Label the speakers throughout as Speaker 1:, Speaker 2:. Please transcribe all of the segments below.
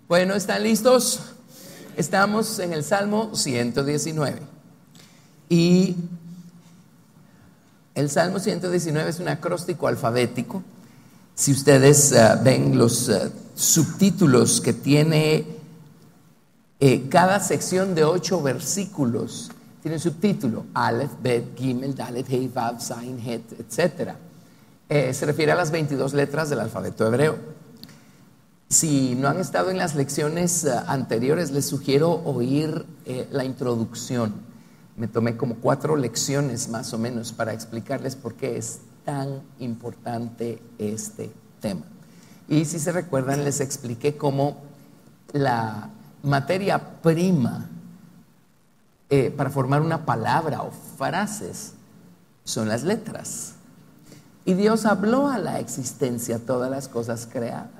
Speaker 1: Bueno, ¿están listos? Estamos en el Salmo 119. Y el Salmo 119 es un acróstico alfabético. Si ustedes ven los subtítulos que tiene cada sección de 8 versículos, tiene un subtítulo: Aleph, Bet, Gimel, Dalet, Hei, Vav, Zain, Het, etc. Se refiere a las 22 letras del alfabeto hebreo. Si no han estado en las lecciones anteriores, les sugiero oír la introducción. Me tomé como 4 lecciones más o menos para explicarles por qué es tan importante este tema. Y si se recuerdan, les expliqué cómo la materia prima para formar una palabra o frases son las letras. Y Dios habló a la existencia todas las cosas creadas.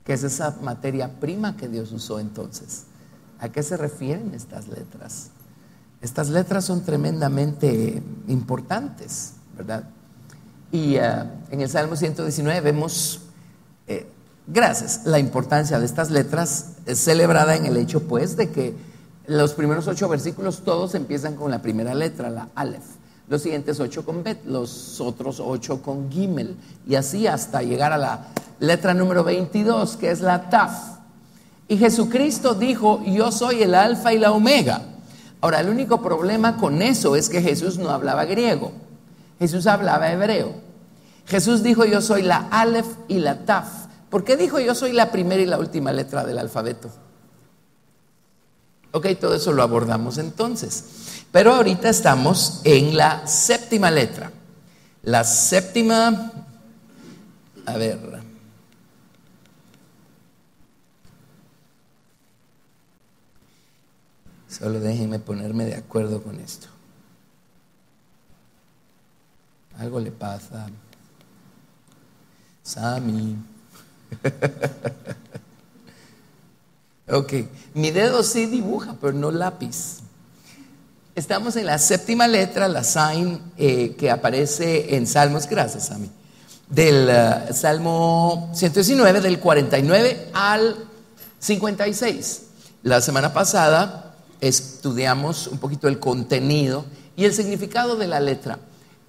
Speaker 1: ¿Qué es esa materia prima que Dios usó entonces? ¿A qué se refieren estas letras? Estas letras son tremendamente importantes, ¿verdad? Y en el Salmo 119 vemos, la importancia de estas letras es celebrada en el hecho, pues, de que los primeros 8 versículos todos empiezan con la primera letra, la Aleph. Los siguientes 8 con Bet, los otros 8 con Gimel, y así hasta llegar a la letra número 22, que es la Taf. Y Jesucristo dijo: yo soy el alfa y la omega. Ahora, el único problema con eso es que Jesús no hablaba griego, Jesús hablaba hebreo. Jesús dijo: yo soy la Aleph y la Taf. ¿Por qué dijo yo soy la primera y la última letra del alfabeto? Ok, todo eso lo abordamos entonces. Pero ahorita estamos en la séptima letra. La séptima, a ver, solo déjenme ponerme de acuerdo con esto. Algo le pasa. Sammy. Ok, mi dedo sí dibuja, pero no lápiz. Estamos en la séptima letra, la Zain, que aparece en Salmos, gracias a mí, del Salmo 119, del 49 al 56. La semana pasada estudiamos un poquito el contenido y el significado de la letra.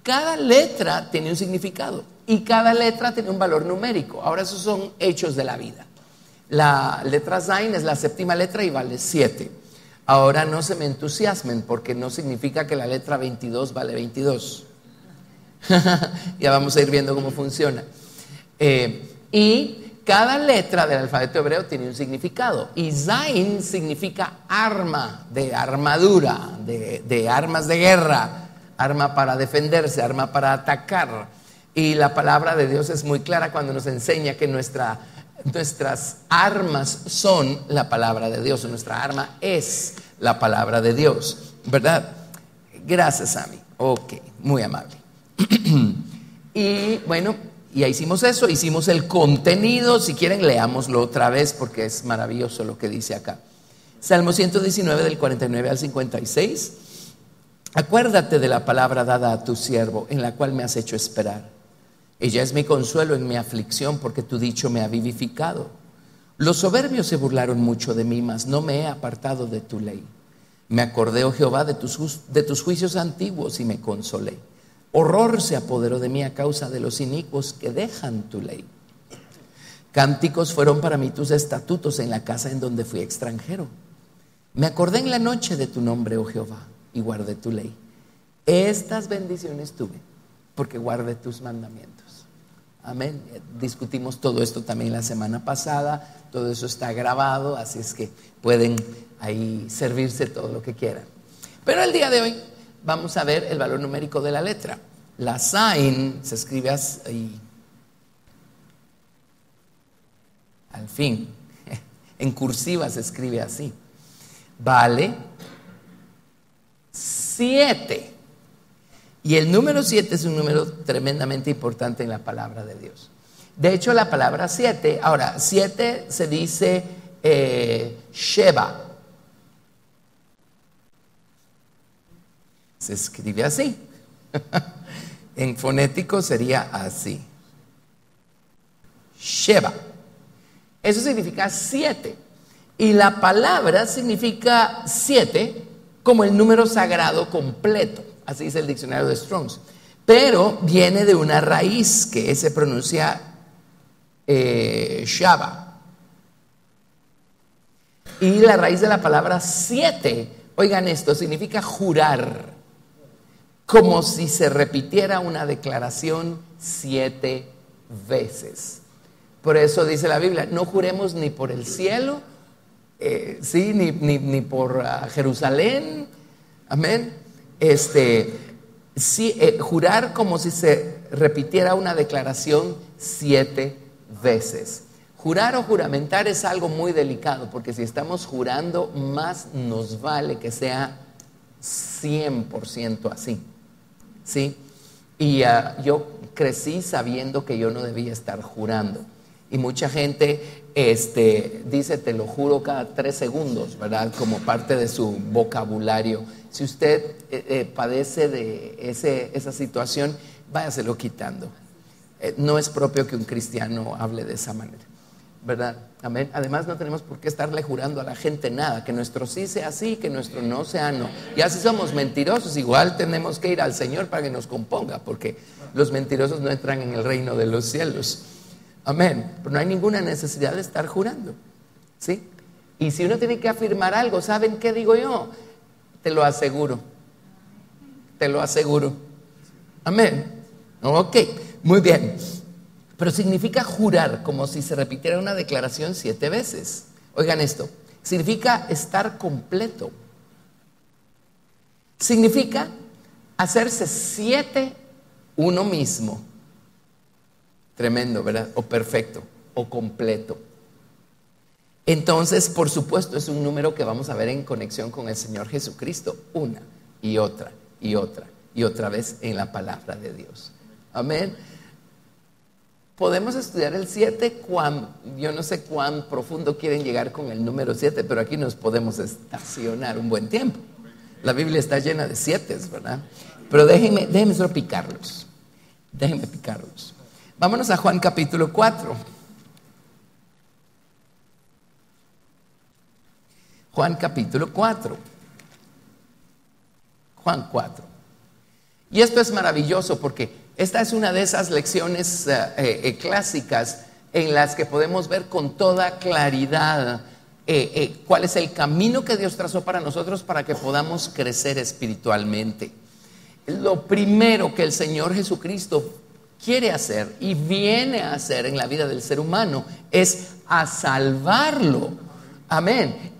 Speaker 1: Cada letra tiene un significado y cada letra tiene un valor numérico. Ahora, esos son hechos de la vida. La letra Zain es la séptima letra y vale 7. Ahora no se me entusiasmen, porque no significa que la letra 22 vale 22. Ya vamos a ir viendo cómo funciona. Y cada letra del alfabeto hebreo tiene un significado. Y Zain significa arma, de armadura, de armas de guerra, arma para defenderse, arma para atacar. Y la palabra de Dios es muy clara cuando nos enseña que nuestras armas son la palabra de Dios. Nuestra arma es la palabra de Dios, ¿verdad? Gracias, Sammy. Ok, muy amable. Y bueno, ya hicimos eso, hicimos el contenido. Si quieren, leámoslo otra vez porque es maravilloso lo que dice acá. Salmo 119, del 49 al 56. Acuérdate de la palabra dada a tu siervo, en la cual me has hecho esperar. Ella es mi consuelo en mi aflicción, porque tu dicho me ha vivificado. Los soberbios se burlaron mucho de mí, mas no me he apartado de tu ley. Me acordé, oh Jehová, de tus juicios antiguos y me consolé. Horror se apoderó de mí a causa de los inicuos que dejan tu ley. Cánticos fueron para mí tus estatutos en la casa en donde fui extranjero. Me acordé en la noche de tu nombre, oh Jehová, y guardé tu ley. Estas bendiciones tuve porque guardé tus mandamientos. Amén. Discutimos todo esto también la semana pasada. Todo eso está grabado, así es que pueden ahí servirse todo lo que quieran. Pero el día de hoy vamos a ver el valor numérico de la letra. La Zain se escribe así, al fin, en cursiva se escribe así. Vale 7. Y el número 7 es un número tremendamente importante en la palabra de Dios. De hecho, la palabra 7, ahora, 7 se dice Sheba. Se escribe así. En fonético sería así. Sheba. Eso significa 7. Y la palabra significa 7 como el número sagrado completo. Así dice el diccionario de Strong's. Pero viene de una raíz que se pronuncia Shaba. Y la raíz de la palabra 7, oigan esto, significa jurar. Como si se repitiera una declaración 7 veces. Por eso dice la Biblia, no juremos ni por el cielo, ni por Jerusalén, amén. Jurar como si se repitiera una declaración 7 veces. Jurar o juramentar es algo muy delicado, porque si estamos jurando, más nos vale que sea 100% así, ¿sí? Y yo crecí sabiendo que yo no debía estar jurando. Y mucha gente dice te lo juro cada 3 segundos, ¿verdad? Como parte de su vocabulario. Si usted padece de esa situación, váyaselo quitando. No es propio que un cristiano hable de esa manera, ¿verdad? Amén. Además, no tenemos por qué estarle jurando a la gente nada, que nuestro sí sea sí, que nuestro no sea no. Y así somos mentirosos, igual tenemos que ir al Señor para que nos componga, porque los mentirosos no entran en el reino de los cielos. Amén. Pero no hay ninguna necesidad de estar jurando, ¿sí? Y si uno tiene que afirmar algo, ¿saben qué digo yo? Te lo aseguro. Te lo aseguro. Amén. Ok, muy bien. Pero significa jurar, como si se repitiera una declaración 7 veces. Oigan esto, significa estar completo. Significa hacerse 7 uno mismo. Tremendo, ¿verdad? O perfecto, o completo. Entonces, por supuesto, es un número que vamos a ver en conexión con el Señor Jesucristo, una y otra y otra y otra vez en la palabra de Dios. Amén. Podemos estudiar el 7, yo no sé cuán profundo quieren llegar con el número 7, pero aquí nos podemos estacionar un buen tiempo. La Biblia está llena de 7, ¿verdad? Pero déjenme solo picarlos. Déjenme picarlos. Vámonos a Juan capítulo 4. Juan capítulo 4. Juan 4. Y esto es maravilloso porque esta es una de esas lecciones clásicas en las que podemos ver con toda claridad cuál es el camino que Dios trazó para nosotros para que podamos crecer espiritualmente. Lo primero que el Señor Jesucristo quiere hacer y viene a hacer en la vida del ser humano es a salvarlo. Amén.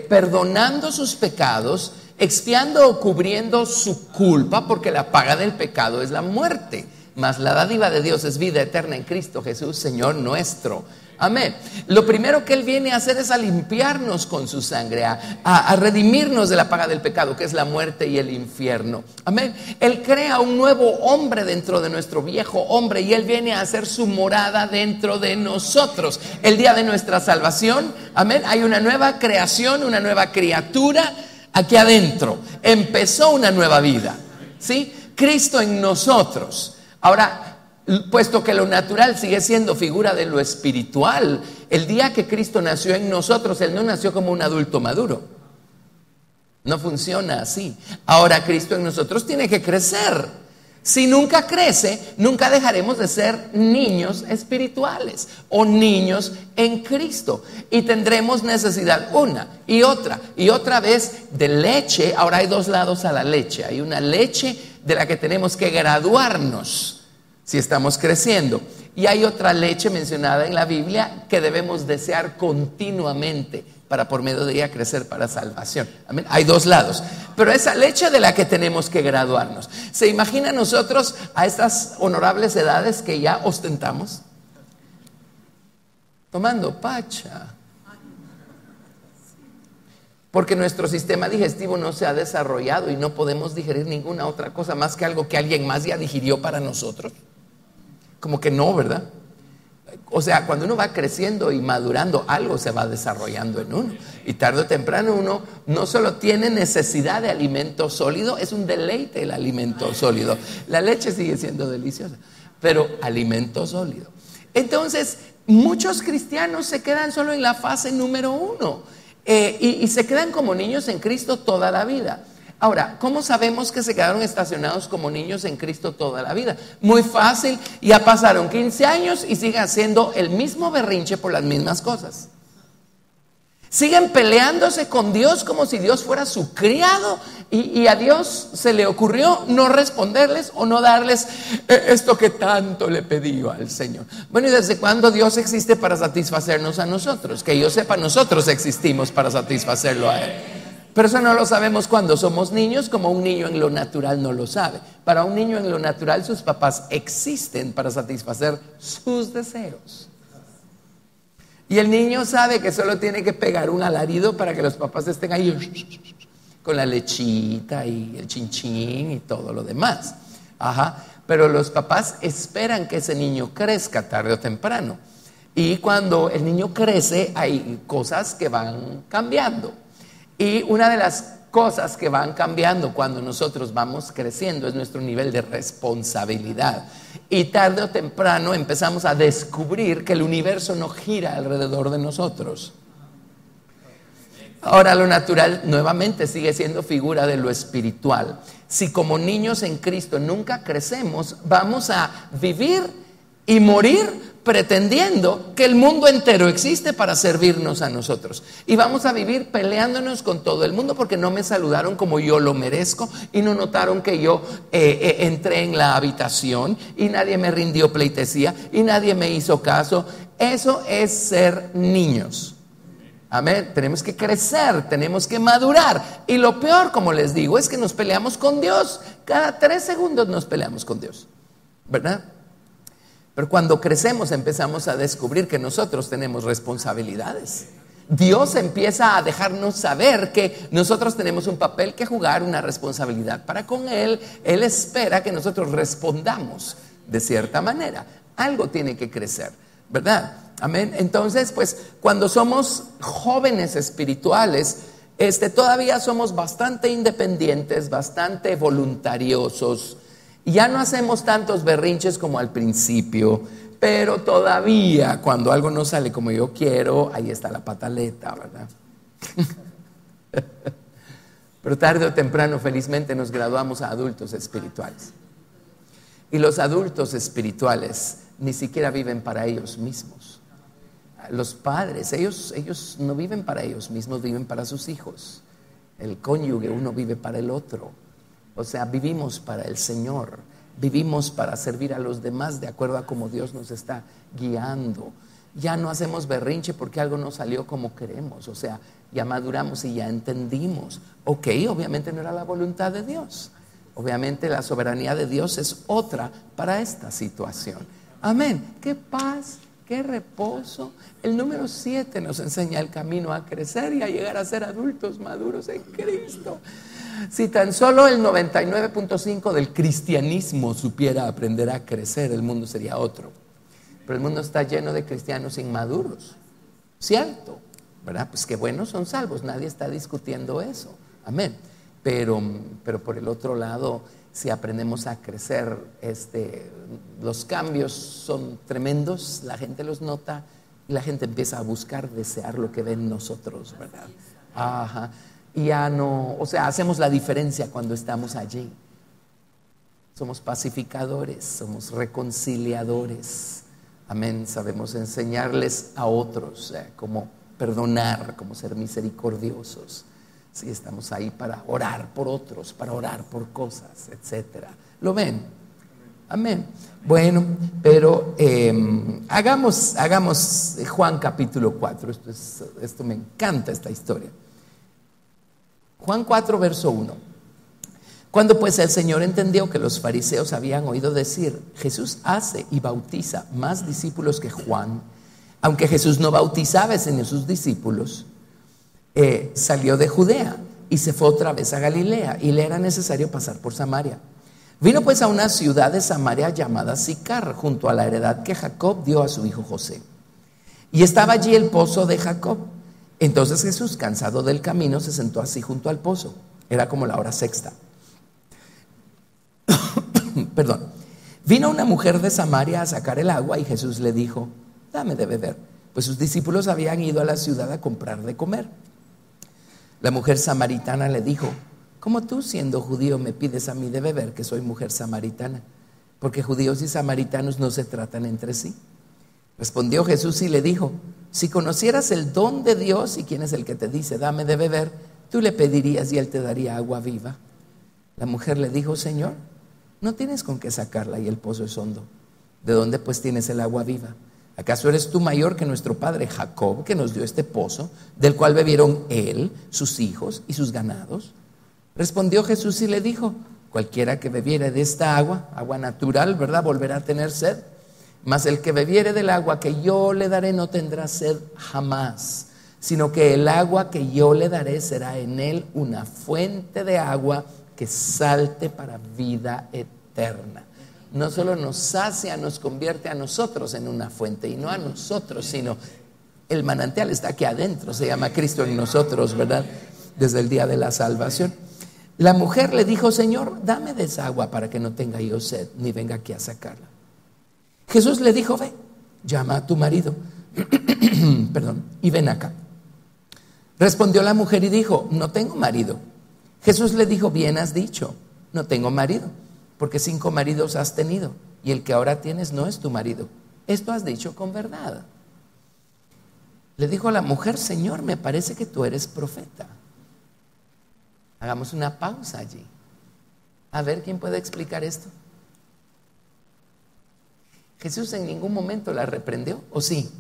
Speaker 1: Perdonando sus pecados, expiando o cubriendo su culpa, porque la paga del pecado es la muerte, mas la dádiva de Dios es vida eterna en Cristo Jesús, Señor nuestro. Amén. Lo primero que Él viene a hacer es a limpiarnos con su sangre, a redimirnos de la paga del pecado, que es la muerte y el infierno. Amén. Él crea un nuevo hombre dentro de nuestro viejo hombre y Él viene a hacer su morada dentro de nosotros. El día de nuestra salvación, amén, hay una nueva creación, una nueva criatura aquí adentro. Empezó una nueva vida, ¿sí? Cristo en nosotros. Ahora, puesto que lo natural sigue siendo figura de lo espiritual, el día que Cristo nació en nosotros, Él no nació como un adulto maduro. No funciona así. Ahora Cristo en nosotros tiene que crecer. Si nunca crece, nunca dejaremos de ser niños espirituales o niños en Cristo. Y tendremos necesidad una y otra vez de leche. Ahora hay 2 lados a la leche. Hay una leche de la que tenemos que graduarnos si estamos creciendo. Y hay otra leche mencionada en la Biblia que debemos desear continuamente para por medio de ella crecer para salvación. Amén. Hay 2 lados. Pero esa leche de la que tenemos que graduarnos. ¿Se imagina nosotros a estas honorables edades que ya ostentamos? Tomando pacha. porque nuestro sistema digestivo no se ha desarrollado y no podemos digerir ninguna otra cosa más que algo que alguien más ya digirió para nosotros. Como que no, ¿verdad? O sea, cuando uno va creciendo y madurando, algo se va desarrollando en uno. Y tarde o temprano uno no solo tiene necesidad de alimento sólido, es un deleite el alimento sólido. La leche sigue siendo deliciosa, pero alimento sólido. Entonces, muchos cristianos se quedan solo en la fase número 1 y se quedan como niños en Cristo toda la vida. Ahora, ¿cómo sabemos que se quedaron estacionados como niños en Cristo toda la vida? Muy fácil, ya pasaron 15 años y siguen haciendo el mismo berrinche por las mismas cosas. Siguen peleándose con Dios como si Dios fuera su criado y a Dios se le ocurrió no responderles o no darles esto que tanto le pedí al Señor. Bueno, ¿y desde cuándo Dios existe para satisfacernos a nosotros? Que yo sepa, nosotros existimos para satisfacerlo a Él. Pero eso no lo sabemos cuando somos niños, como un niño en lo natural no lo sabe. Para un niño en lo natural sus papás existen para satisfacer sus deseos. Y el niño sabe que solo tiene que pegar un alarido para que los papás estén ahí con la lechita y el chinchín y todo lo demás. Ajá. Pero los papás esperan que ese niño crezca tarde o temprano. Y cuando el niño crece hay cosas que van cambiando. Y una de las cosas que van cambiando cuando nosotros vamos creciendo es nuestro nivel de responsabilidad. Y tarde o temprano empezamos a descubrir que el universo no gira alrededor de nosotros. Ahora, lo natural nuevamente sigue siendo figura de lo espiritual. Si como niños en Cristo nunca crecemos, vamos a vivir y morir pretendiendo que el mundo entero existe para servirnos a nosotros. Y vamos a vivir peleándonos con todo el mundo porque no me saludaron como yo lo merezco y no notaron que yo entré en la habitación y nadie me rindió pleitesía y nadie me hizo caso. Eso es ser niños. Amén. Tenemos que crecer, tenemos que madurar. Y lo peor, como les digo, es que nos peleamos con Dios. Cada 3 segundos nos peleamos con Dios, ¿verdad? Pero cuando crecemos empezamos a descubrir que nosotros tenemos responsabilidades. Dios empieza a dejarnos saber que nosotros tenemos un papel que jugar, una responsabilidad para con Él. Él espera que nosotros respondamos de cierta manera. Algo tiene que crecer, ¿verdad? Amén. Entonces, pues cuando somos jóvenes espirituales, todavía somos bastante independientes, bastante voluntariosos. Ya no hacemos tantos berrinches como al principio, pero todavía cuando algo no sale como yo quiero, ahí está la pataleta, ¿verdad? Pero tarde o temprano, felizmente, nos graduamos a adultos espirituales. Y los adultos espirituales ni siquiera viven para ellos mismos. Los padres, ellos no viven para ellos mismos, viven para sus hijos. El cónyuge, uno vive para el otro. O sea, vivimos para el Señor, vivimos para servir a los demás de acuerdo a cómo Dios nos está guiando. Ya no hacemos berrinche porque algo no salió como queremos. O sea, ya maduramos y ya entendimos. Ok, obviamente no era la voluntad de Dios. Obviamente la soberanía de Dios es otra para esta situación. Amén. Qué paz, qué reposo. El número 7 nos enseña el camino a crecer y a llegar a ser adultos maduros en Cristo. Si tan solo el 99.5% del cristianismo supiera aprender a crecer, el mundo sería otro. Pero el mundo está lleno de cristianos inmaduros, ¿cierto? ¿Verdad? Pues qué buenos son salvos, nadie está discutiendo eso. Amén. Pero por el otro lado, si aprendemos a crecer, los cambios son tremendos, la gente los nota y la gente empieza a buscar, desear lo que ve en nosotros, ¿verdad? Ajá. Y ya no, o sea, hacemos la diferencia cuando estamos allí. Somos pacificadores, somos reconciliadores. Amén. Sabemos enseñarles a otros cómo perdonar, cómo ser misericordiosos. Sí, estamos ahí para orar por otros, para orar por cosas, etcétera. ¿Lo ven? Amén. Bueno, pero hagamos Juan capítulo 4. Esto me encanta, esta historia. Juan 4, verso 1. Cuando pues el Señor entendió que los fariseos habían oído decir: Jesús hace y bautiza más discípulos que Juan, aunque Jesús no bautizaba sino sus discípulos, salió de Judea y se fue otra vez a Galilea, y le era necesario pasar por Samaria. Vino pues a una ciudad de Samaria llamada Sicar, junto a la heredad que Jacob dio a su hijo José. Y estaba allí el pozo de Jacob. Entonces Jesús, cansado del camino, se sentó así junto al pozo. Era como la hora sexta. Perdón. Vino una mujer de Samaria a sacar el agua, y Jesús le dijo: dame de beber, pues sus discípulos habían ido a la ciudad a comprar de comer. La mujer samaritana le dijo: ¿cómo tú, siendo judío, me pides a mí de beber, que soy mujer samaritana? Porque judíos y samaritanos no se tratan entre sí. Respondió Jesús y le dijo: si conocieras el don de Dios y quién es el que te dice dame de beber, tú le pedirías y él te daría agua viva. La mujer le dijo: Señor, no tienes con qué sacarla y el pozo es hondo. ¿De dónde pues tienes el agua viva? ¿Acaso eres tú mayor que nuestro padre Jacob, que nos dio este pozo, del cual bebieron él, sus hijos y sus ganados? Respondió Jesús y le dijo: cualquiera que bebiere de esta agua, agua natural, ¿verdad?, volverá a tener sed. Mas el que bebiere del agua que yo le daré no tendrá sed jamás, sino que el agua que yo le daré será en él una fuente de agua que salte para vida eterna. No solo nos sacia, nos convierte a nosotros en una fuente, y no a nosotros, sino el manantial está aquí adentro, se llama Cristo en nosotros, ¿verdad?, desde el día de la salvación. La mujer le dijo: Señor, dame de esa agua para que no tenga yo sed, ni venga aquí a sacarla. Jesús le dijo: ve, llama a tu marido perdón, y ven acá. Respondió la mujer y dijo: no tengo marido. Jesús le dijo: bien has dicho, no tengo marido, porque 5 maridos has tenido, y el que ahora tienes no es tu marido. Esto has dicho con verdad. Le dijo a la mujer: Señor, me parece que tú eres profeta. Hagamos una pausa allí. A ver, ¿quién puede explicar esto? Jesús en ningún momento la reprendió, ¿o sí?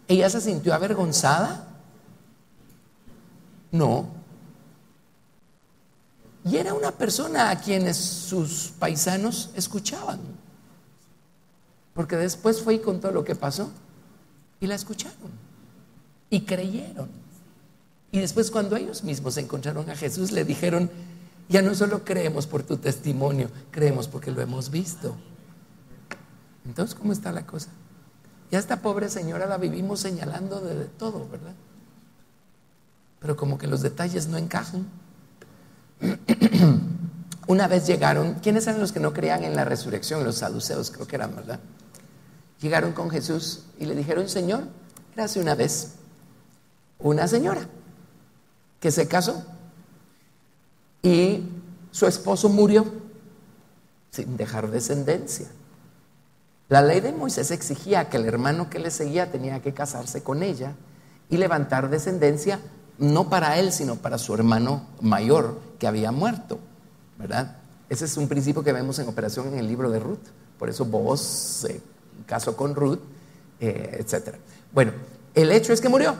Speaker 1: ¿Ella se sintió avergonzada? No. Y era una persona a quienes sus paisanos escuchaban, porque después fue y contó lo que pasó, y la escucharon y creyeron. Y después, cuando ellos mismos encontraron a Jesús, le dijeron: ya no solo creemos por tu testimonio, creemos porque lo hemos visto. Entonces, ¿cómo está la cosa? Ya esta pobre señora la vivimos señalando de todo, ¿verdad? Pero como que los detalles no encajan. Una vez llegaron, ¿quiénes eran los que no creían en la resurrección? Los saduceos, creo que eran, ¿verdad? Llegaron con Jesús y le dijeron: Señor, era hace una vez una señora que se casó y su esposo murió sin dejar descendencia. La ley de Moisés exigía que el hermano que le seguía tenía que casarse con ella y levantar descendencia, no para él, sino para su hermano mayor que había muerto, ¿verdad? Ese es un principio que vemos en operación en el libro de Ruth. Por eso Booz se casó con Ruth, etc. Bueno, el hecho es que murió.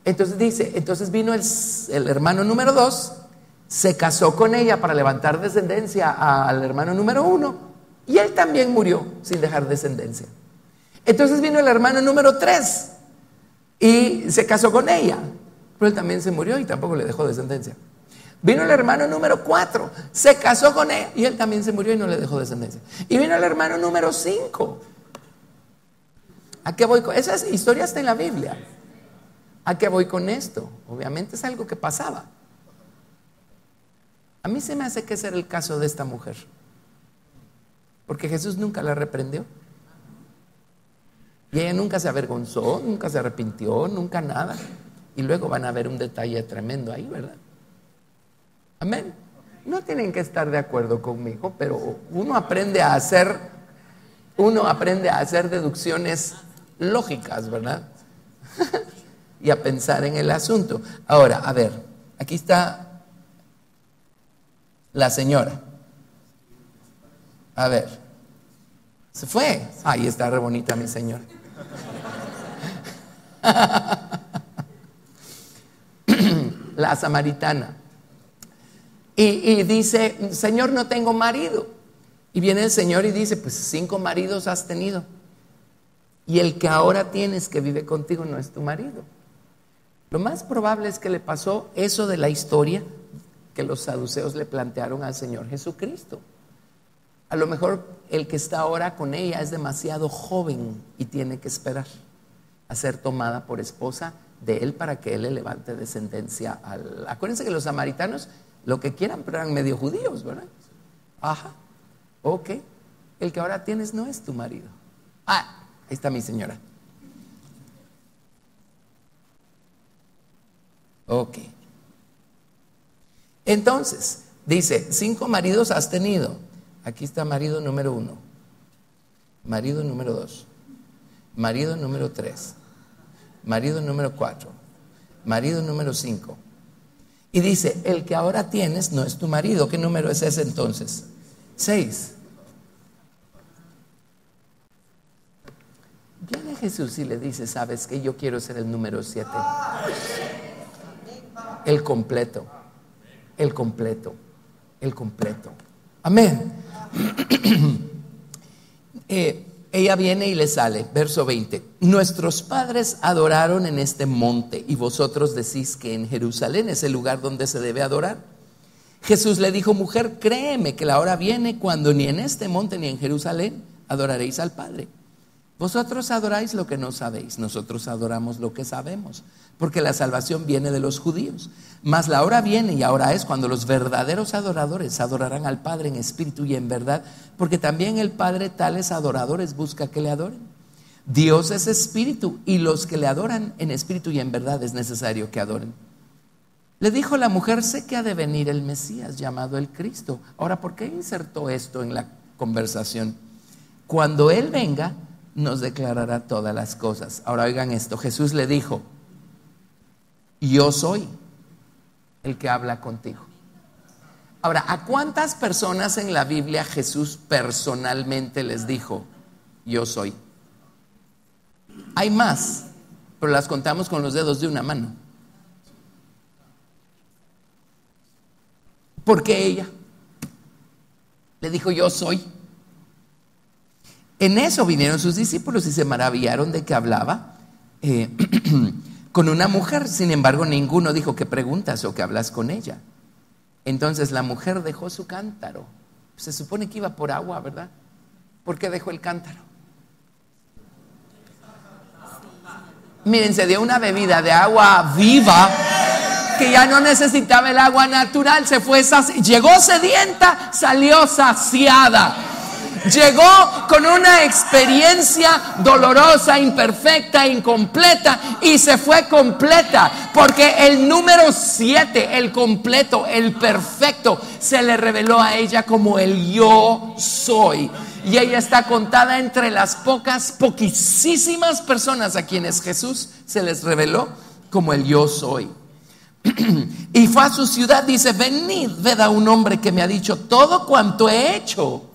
Speaker 1: Entonces dice, entonces vino el hermano número 2, se casó con ella para levantar descendencia al hermano número 1, y él también murió sin dejar descendencia. Entonces vino el hermano número 3 y se casó con ella, pero él también se murió y tampoco le dejó descendencia. Vino el hermano número 4, se casó con ella y él también se murió y no le dejó descendencia. Y vino el hermano número 5. ¿A qué voy con? Esa historia está en la Biblia. ¿A qué voy con esto? Obviamente es algo que pasaba. A mí se me hace que ese era el caso de esta mujer, porque Jesús nunca la reprendió y ella nunca se avergonzó, nunca se arrepintió, nunca nada. Y luego van a ver un detalle tremendo ahí, ¿verdad? Amén. No tienen que estar de acuerdo conmigo, pero uno aprende a hacer deducciones lógicas, ¿verdad? Y a pensar en el asunto. Ahora, a ver, aquí está la señora. A ver, se fue. Ahí está, re bonita mi señora. La samaritana. Y dice: Señor, no tengo marido. Y viene el Señor y dice: pues 5 maridos has tenido, y el que ahora tienes que vive contigo no es tu marido. Lo más probable es que le pasó eso de la historia que los saduceos le plantearon al Señor Jesucristo. A lo mejor el que está ahora con ella es demasiado joven y tiene que esperar a ser tomada por esposa de él para que él le levante descendencia Acuérdense que los samaritanos lo que quieran, pero eran medio judíos, ¿verdad? Ajá, ok. El que ahora tienes no es tu marido. Ahí está mi señora. Ok. Entonces, dice, 5 maridos has tenido. Aquí está marido número 1, marido número 2, marido número 3, marido número 4, marido número 5. Y dice, el que ahora tienes no es tu marido. ¿Qué número es ese entonces? 6. Viene Jesús y le dice, ¿sabes qué? Yo quiero ser el número 7. El completo, el completo, el completo. Amén. Ella viene y le sale, verso 20. Nuestros padres adoraron en este monte y vosotros decís que en Jerusalén es el lugar donde se debe adorar. Jesús le dijo, mujer, créeme que la hora viene cuando ni en este monte ni en Jerusalén adoraréis al Padre. Vosotros adoráis lo que no sabéis, nosotros adoramos lo que sabemos, porque la salvación viene de los judíos. Mas la hora viene y ahora es cuando los verdaderos adoradores adorarán al Padre en espíritu y en verdad, porque también el Padre tales adoradores busca que le adoren. Dios es espíritu y los que le adoran en espíritu y en verdad es necesario que adoren. Le dijo la mujer, sé que ha de venir el Mesías llamado el Cristo. Ahora, ¿por qué insertó esto en la conversación? Cuando Él venga, nos declarará todas las cosas. Ahora oigan esto, Jesús le dijo, yo soy el que habla contigo. Ahora, ¿a cuántas personas en la Biblia Jesús personalmente les dijo, yo soy? Hay más, pero las contamos con los dedos de una mano. ¿Por qué ella le dijo, yo soy? En eso vinieron sus discípulos y se maravillaron de que hablaba con una mujer. Sin embargo, ninguno dijo, ¿qué preguntas o qué hablas con ella? Entonces la mujer dejó su cántaro. Se supone que iba por agua, ¿verdad? ¿Por qué dejó el cántaro? Miren, se dio una bebida de agua viva que ya no necesitaba el agua natural. Se fue, llegó sedienta, salió saciada. Llegó con una experiencia dolorosa, imperfecta, incompleta y se fue completa, porque el número 7, el completo, el perfecto, se le reveló a ella como el yo soy. Y ella está contada entre las poquísimas personas a quienes Jesús se les reveló como el yo soy. Y fue a su ciudad, dice, venid, ved a un hombre que me ha dicho todo cuanto he hecho.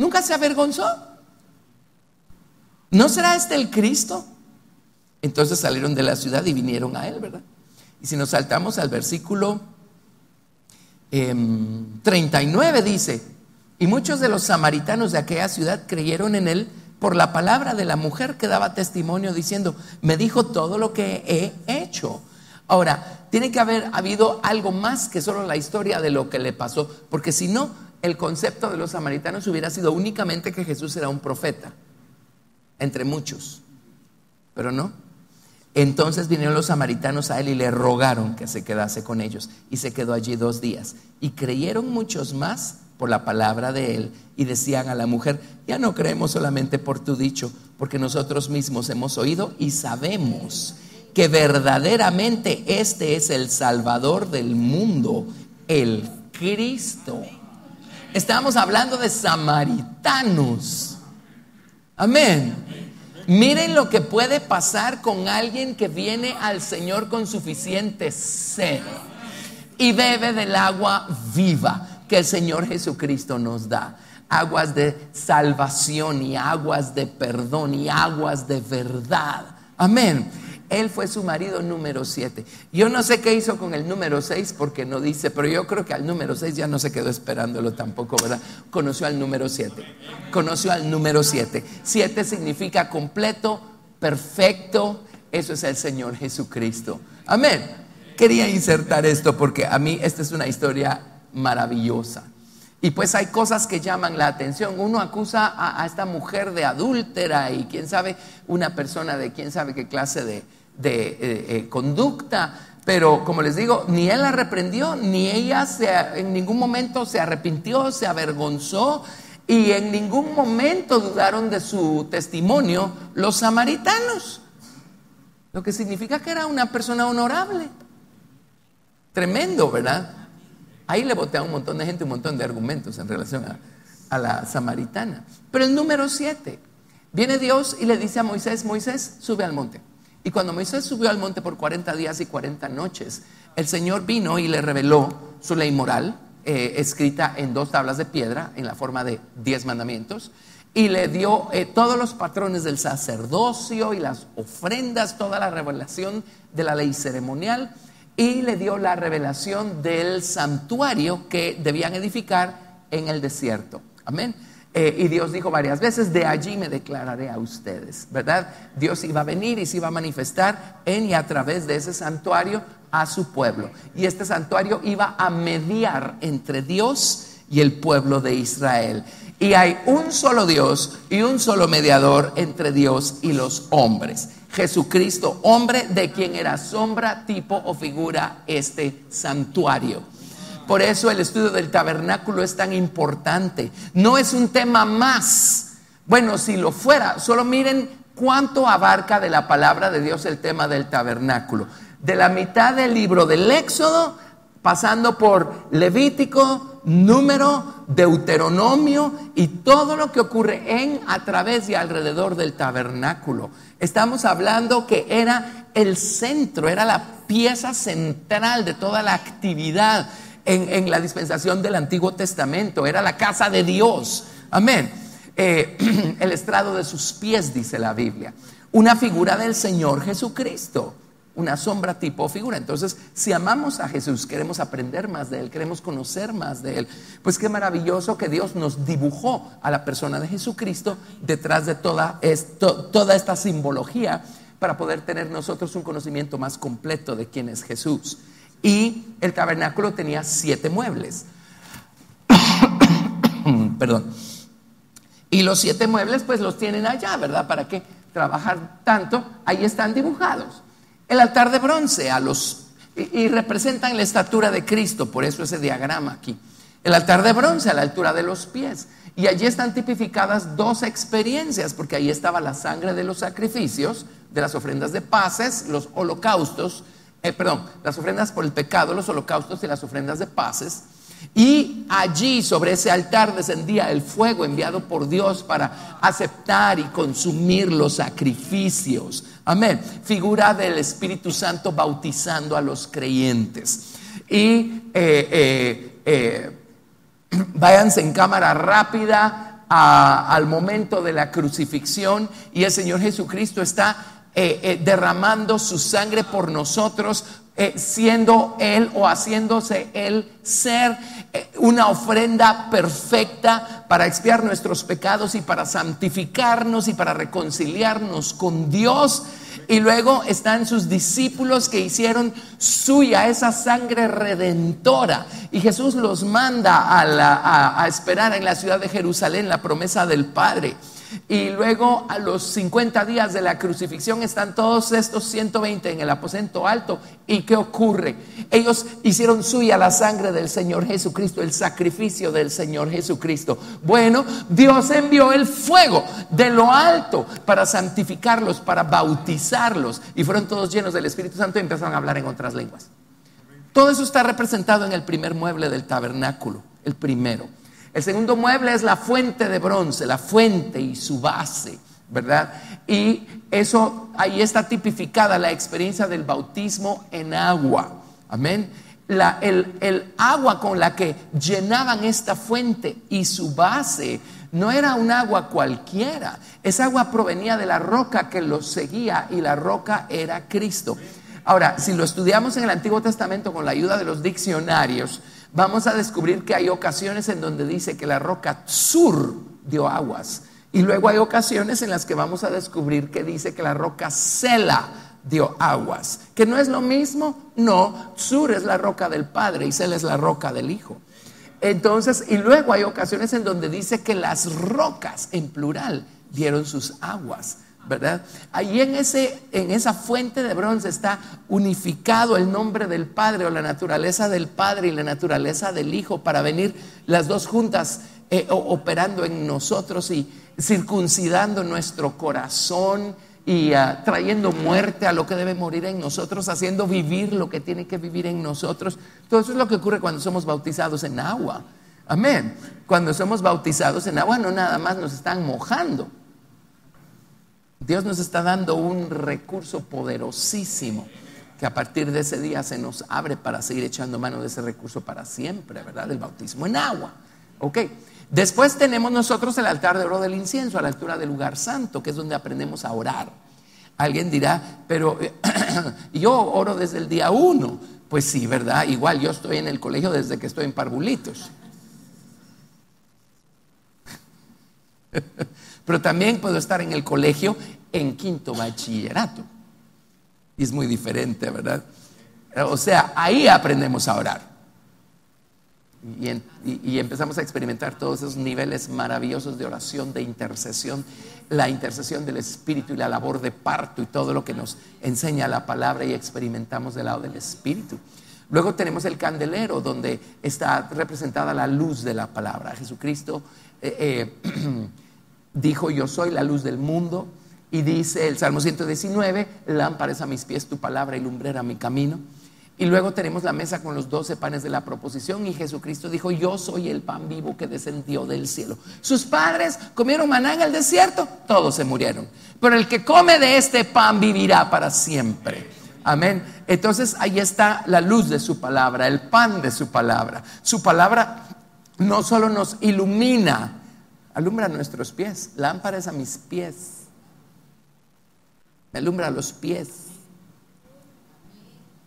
Speaker 1: ¿Nunca se avergonzó? ¿No será este el Cristo? Entonces salieron de la ciudad y vinieron a él, ¿verdad? Y si nos saltamos al versículo 39 dice, y muchos de los samaritanos de aquella ciudad creyeron en él por la palabra de la mujer que daba testimonio diciendo, me dijo todo lo que he hecho. Ahora, tiene que haber habido algo más que solo la historia de lo que le pasó, porque si no, el concepto de los samaritanos hubiera sido únicamente que Jesús era un profeta, entre muchos, pero no. Entonces vinieron los samaritanos a él y le rogaron que se quedase con ellos, y se quedó allí 2 días, y creyeron muchos más por la palabra de él, y decían a la mujer, ya no creemos solamente por tu dicho, porque nosotros mismos hemos oído y sabemos que verdaderamente este es el Salvador del mundo, el Cristo. Estamos hablando de samaritanos. Amén. Miren lo que puede pasar con alguien que viene al Señor con suficiente sed y bebe del agua viva que el Señor Jesucristo nos da. Aguas de salvación y aguas de perdón y aguas de verdad. Amén. Él fue su marido número 7. Yo no sé qué hizo con el número 6 porque no dice, pero yo creo que al número 6 ya no se quedó esperándolo tampoco, ¿verdad? Conoció al número 7. Conoció al número 7. 7 significa completo, perfecto, eso es el Señor Jesucristo. Amén. Quería insertar esto porque a mí esta es una historia maravillosa. Y pues hay cosas que llaman la atención. Uno acusa a esta mujer de adúltera y quién sabe, una persona de quién sabe qué clase de conducta. Pero como les digo, ni él la reprendió, ni ella en ningún momento se arrepintió, se avergonzó, y en ningún momento dudaron de su testimonio los samaritanos. Lo que significa que era una persona honorable. Tremendo, ¿verdad? Ahí le boté a un montón de gente un montón de argumentos en relación a la samaritana. Pero el número 7, viene Dios y le dice a Moisés: Moisés, sube al monte. Y cuando Moisés subió al monte por 40 días y 40 noches, el Señor vino y le reveló su ley moral, escrita en 2 tablas de piedra en la forma de 10 mandamientos, y le dio todos los patrones del sacerdocio y las ofrendas, toda la revelación de la ley ceremonial, y le dio la revelación del santuario que debían edificar en el desierto. Amén. Y Dios dijo varias veces: de allí me declararé a ustedes, ¿verdad? Dios iba a venir y se iba a manifestar en y a través de ese santuario a su pueblo. Y este santuario iba a mediar entre Dios y el pueblo de Israel. Y hay un solo Dios y un solo mediador entre Dios y los hombres: Jesucristo, hombre, de quien era sombra, tipo o figura este santuario. Por eso el estudio del tabernáculo es tan importante. No es un tema más. Bueno, si lo fuera, solo miren cuánto abarca de la palabra de Dios el tema del tabernáculo. De la mitad del libro del Éxodo, pasando por Levítico, Número, Deuteronomio y todo lo que ocurre en, a través y alrededor del tabernáculo. Estamos hablando que era el centro, era la pieza central de toda la actividad en la dispensación del Antiguo Testamento. Era la casa de Dios. Amén. El estrado de sus pies, dice la Biblia. Una figura del Señor Jesucristo. Una sombra, tipo o figura. Entonces, si amamos a Jesús, queremos aprender más de Él, queremos conocer más de Él, pues qué maravilloso que Dios nos dibujó a la persona de Jesucristo detrás de toda esta simbología, para poder tener nosotros un conocimiento más completo de quién es Jesús. Y el tabernáculo tenía 7 muebles. Perdón. Y los 7 muebles pues los tienen allá, ¿verdad? ¿Para qué trabajar tanto? Ahí están dibujados. El altar de bronce y representan la estatura de Cristo, por eso ese diagrama aquí. El altar de bronce a la altura de los pies. Y allí están tipificadas 2 experiencias, porque ahí estaba la sangre de los sacrificios, de las ofrendas de paces, los holocaustos, las ofrendas por el pecado, los holocaustos y las ofrendas de paces. Y allí sobre ese altar descendía el fuego enviado por Dios para aceptar y consumir los sacrificios. Amén. Figura del Espíritu Santo bautizando a los creyentes. Y váyanse en cámara rápida al momento de la crucifixión, y el Señor Jesucristo está derramando su sangre por nosotros, siendo Él o haciéndose Él ser una ofrenda perfecta para expiar nuestros pecados y para santificarnos y para reconciliarnos con Dios. Y luego están sus discípulos que hicieron suya esa sangre redentora, y Jesús los manda a esperar en la ciudad de Jerusalén la promesa del Padre. Y luego a los 50 días de la crucifixión están todos estos 120 en el aposento alto. ¿Y qué ocurre? Ellos hicieron suya la sangre del Señor Jesucristo, el sacrificio del Señor Jesucristo. Bueno, Dios envió el fuego de lo alto para santificarlos, para bautizarlos, y fueron todos llenos del Espíritu Santo y empezaron a hablar en otras lenguas. Todo eso está representado en el primer mueble del tabernáculo, el primero. El segundo mueble es la fuente de bronce, la fuente y su base, ¿verdad? Y eso, ahí está tipificada la experiencia del bautismo en agua. Amén. El agua con la que llenaban esta fuente y su base no era un agua cualquiera. Esa agua provenía de la roca que los seguía, y la roca era Cristo. Ahora, si lo estudiamos en el Antiguo Testamento con la ayuda de los diccionarios, vamos a descubrir que hay ocasiones en donde dice que la roca Tsur dio aguas, y luego hay ocasiones en las que vamos a descubrir que dice que la roca Sela dio aguas. ¿Que no es lo mismo? No, Sur es la roca del Padre y Sel es la roca del Hijo. Entonces, y luego hay ocasiones en donde dice que las rocas en plural dieron sus aguas, ¿verdad? Ahí en esa fuente de bronce está unificado el nombre del Padre, o la naturaleza del Padre y la naturaleza del Hijo, para venir las dos juntas operando en nosotros y circuncidando nuestro corazón y trayendo muerte a lo que debe morir en nosotros, haciendo vivir lo que tiene que vivir en nosotros. Todo eso es lo que ocurre cuando somos bautizados en agua. Amén. Cuando somos bautizados en agua, no nada más nos están mojando. Dios nos está dando un recurso poderosísimo que a partir de ese día se nos abre para seguir echando mano de ese recurso para siempre, ¿verdad? El bautismo en agua. Ok. Después tenemos nosotros el altar de oro del incienso a la altura del lugar santo, que es donde aprendemos a orar. Alguien dirá, pero yo oro desde el día 1. Pues sí, ¿verdad? Igual yo estoy en el colegio desde que estoy en parvulitos. Pero también puedo estar en el colegio en quinto bachillerato. Y es muy diferente, ¿verdad? O sea, ahí aprendemos a orar. Y empezamos a experimentar todos esos niveles maravillosos de oración, de intercesión, la intercesión del Espíritu y la labor de parto y todo lo que nos enseña la palabra, y experimentamos del lado del Espíritu. Luego tenemos el candelero, donde está representada la luz de la palabra. Jesucristo dijo: yo soy la luz del mundo. Y dice el Salmo 119: lámpara es a mis pies tu palabra y lumbrera mi camino. Y luego tenemos la mesa con los 12 panes de la proposición, y Jesucristo dijo: yo soy el pan vivo que descendió del cielo. Sus padres comieron maná en el desierto, todos se murieron, pero el que come de este pan vivirá para siempre. Amén. Entonces ahí está la luz de su palabra, el pan de su palabra. Su palabra no solo nos ilumina, alumbra nuestros pies. Lámpara es a mis pies, me alumbra los pies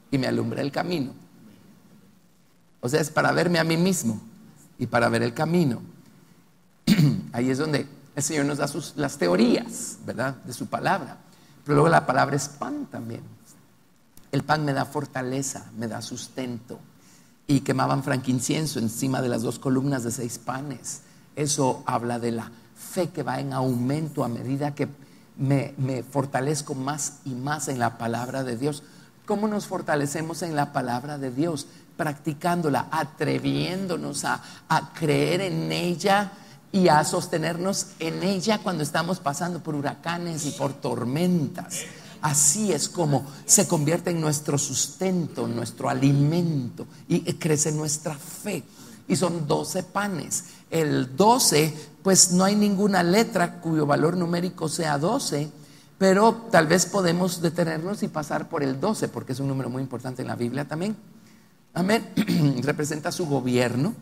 Speaker 1: y me alumbra el camino. O sea, es para verme a mí mismo y para ver el camino. Ahí es donde el Señor nos da las teorías, ¿verdad?, de su palabra. Pero luego la palabra es pan también. El pan me da fortaleza, me da sustento. Y quemaban frankincenso encima de las 2 columnas de 6 panes. Eso habla de la fe que va en aumento a medida que me fortalezco más y más en la palabra de Dios. ¿Cómo nos fortalecemos en la palabra de Dios? Practicándola, atreviéndonos a creer en ella y a sostenernos en ella cuando estamos pasando por huracanes y por tormentas. Así es como se convierte en nuestro sustento, nuestro alimento, y crece nuestra fe. Y son 12 panes. El 12, pues no hay ninguna letra cuyo valor numérico sea 12, pero tal vez podemos detenernos y pasar por el 12, porque es un número muy importante en la Biblia también. Amén. Representa su gobierno.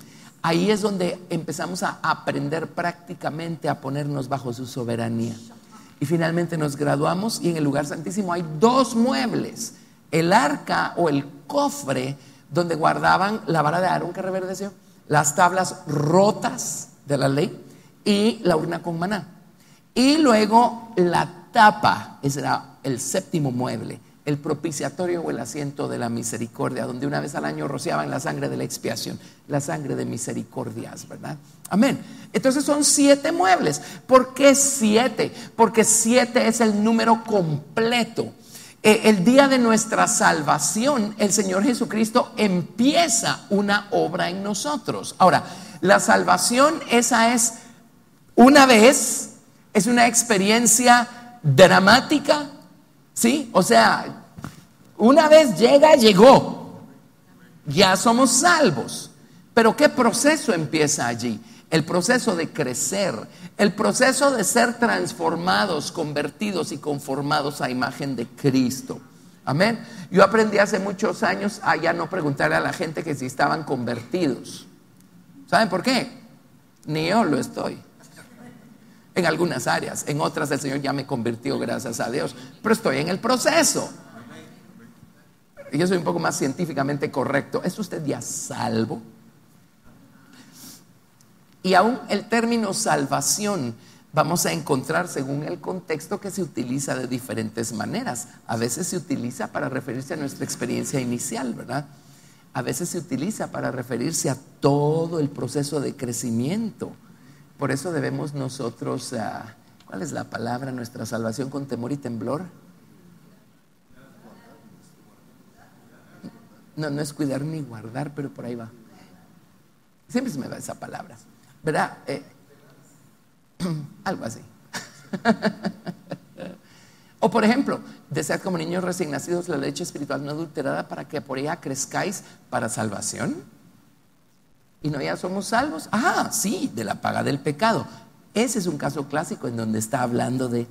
Speaker 1: Ahí es donde empezamos a aprender prácticamente a ponernos bajo su soberanía. Y finalmente nos graduamos, y en el lugar santísimo hay 2 muebles: el arca o el cofre donde guardaban la vara de Aarón que reverdeció, las tablas rotas de la ley y la urna con maná. Y luego la tapa, ese era el 7º mueble, el propiciatorio o el asiento de la misericordia, donde una vez al año rociaban la sangre de la expiación, la sangre de misericordias, ¿verdad? Amén. Entonces son 7 muebles. ¿Por qué 7? Porque 7 es el número completo. El día de nuestra salvación, el Señor Jesucristo empieza una obra en nosotros. Ahora, la salvación, esa es una vez, es una experiencia dramática, ¿sí? O sea, una vez llegó, ya somos salvos. Pero ¿qué proceso empieza allí? El proceso de crecer, el proceso de ser transformados, convertidos y conformados a imagen de Cristo. Amén. Yo aprendí hace muchos años a ya no preguntarle a la gente que si estaban convertidos. ¿Saben por qué? Ni yo lo estoy. En algunas áreas, en otras el Señor ya me convirtió, gracias a Dios, pero estoy en el proceso. Yo soy un poco más científicamente correcto. ¿Es usted ya salvo? Y aún el término salvación vamos a encontrar según el contexto que se utiliza de diferentes maneras. A veces se utiliza para referirse a nuestra experiencia inicial, ¿verdad? A veces se utiliza para referirse a todo el proceso de crecimiento. Por eso debemos nosotros, ¿cuál es la palabra? Nuestra salvación con temor y temblor. No, no es cuidar ni guardar, pero por ahí va. Siempre se me va esa palabra, ¿verdad? Algo así. O por ejemplo, desead como niños recién nacidos la leche espiritual no adulterada para que por ella crezcáis para salvación. Y no ya somos salvos. Ah, sí, de la paga del pecado. Ese es un caso clásico en donde está hablando de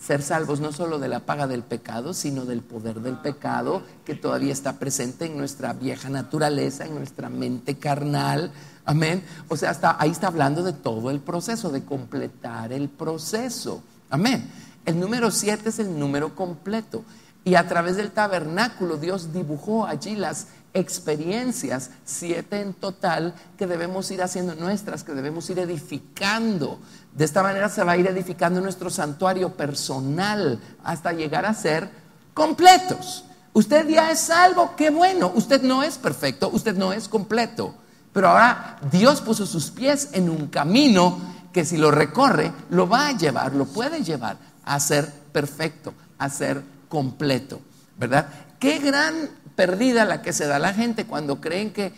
Speaker 1: ser salvos no solo de la paga del pecado, sino del poder del pecado que todavía está presente en nuestra vieja naturaleza, en nuestra mente carnal. Amén. O sea, ahí está hablando de todo el proceso, de completar el proceso. Amén. El número 7 es el número completo. Y a través del tabernáculo Dios dibujó allí las experiencias, 7 en total, que debemos ir haciendo nuestras, que debemos ir edificando. De esta manera se va a ir edificando nuestro santuario personal hasta llegar a ser completos. Usted ya es salvo, qué bueno. Usted no es perfecto, usted no es completo. Pero ahora Dios puso sus pies en un camino que si lo recorre, lo va a llevar, lo puede llevar a ser perfecto, a ser completo, ¿verdad? Qué gran perdida la que se da la gente cuando creen que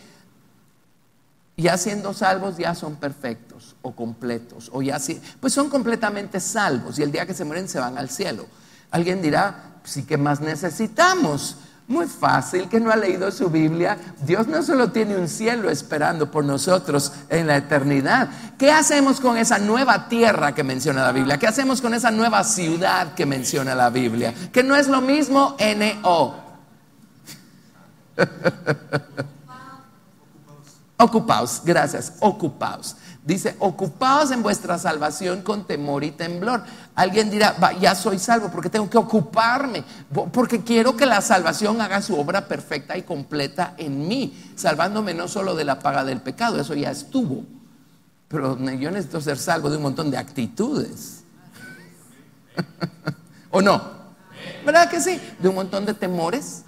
Speaker 1: ya siendo salvos ya son perfectos o completos, o ya sí, pues son completamente salvos y el día que se mueren se van al cielo. Alguien dirá, sí, ¿qué más necesitamos? Muy fácil, que no ha leído su Biblia. Dios no solo tiene un cielo esperando por nosotros en la eternidad. ¿Qué hacemos con esa nueva tierra que menciona la Biblia? ¿Qué hacemos con esa nueva ciudad que menciona la Biblia? Que no es lo mismo N-O. Ocupaos, gracias, ocupaos. Dice, ocupaos en vuestra salvación con temor y temblor. Alguien dirá, ya soy salvo, ¿porque tengo que ocuparme? Porque quiero que la salvación haga su obra perfecta y completa en mí, salvándome no solo de la paga del pecado, eso ya estuvo, pero yo necesito ser salvo de un montón de actitudes. ¿O no? ¿Verdad que sí? De un montón de temores,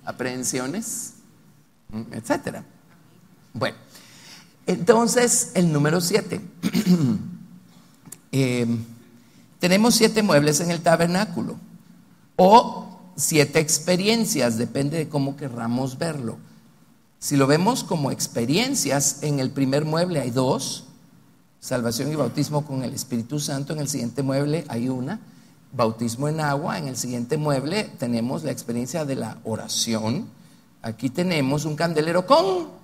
Speaker 1: aprehensiones, etcétera. Bueno, entonces el número 7. Tenemos 7 muebles en el tabernáculo o 7 experiencias, depende de cómo querramos verlo. Si lo vemos como experiencias, en el primer mueble hay 2, salvación y bautismo con el Espíritu Santo. En el siguiente mueble hay 1, bautismo en agua. En el siguiente mueble tenemos la experiencia de la oración. Aquí tenemos un candelero con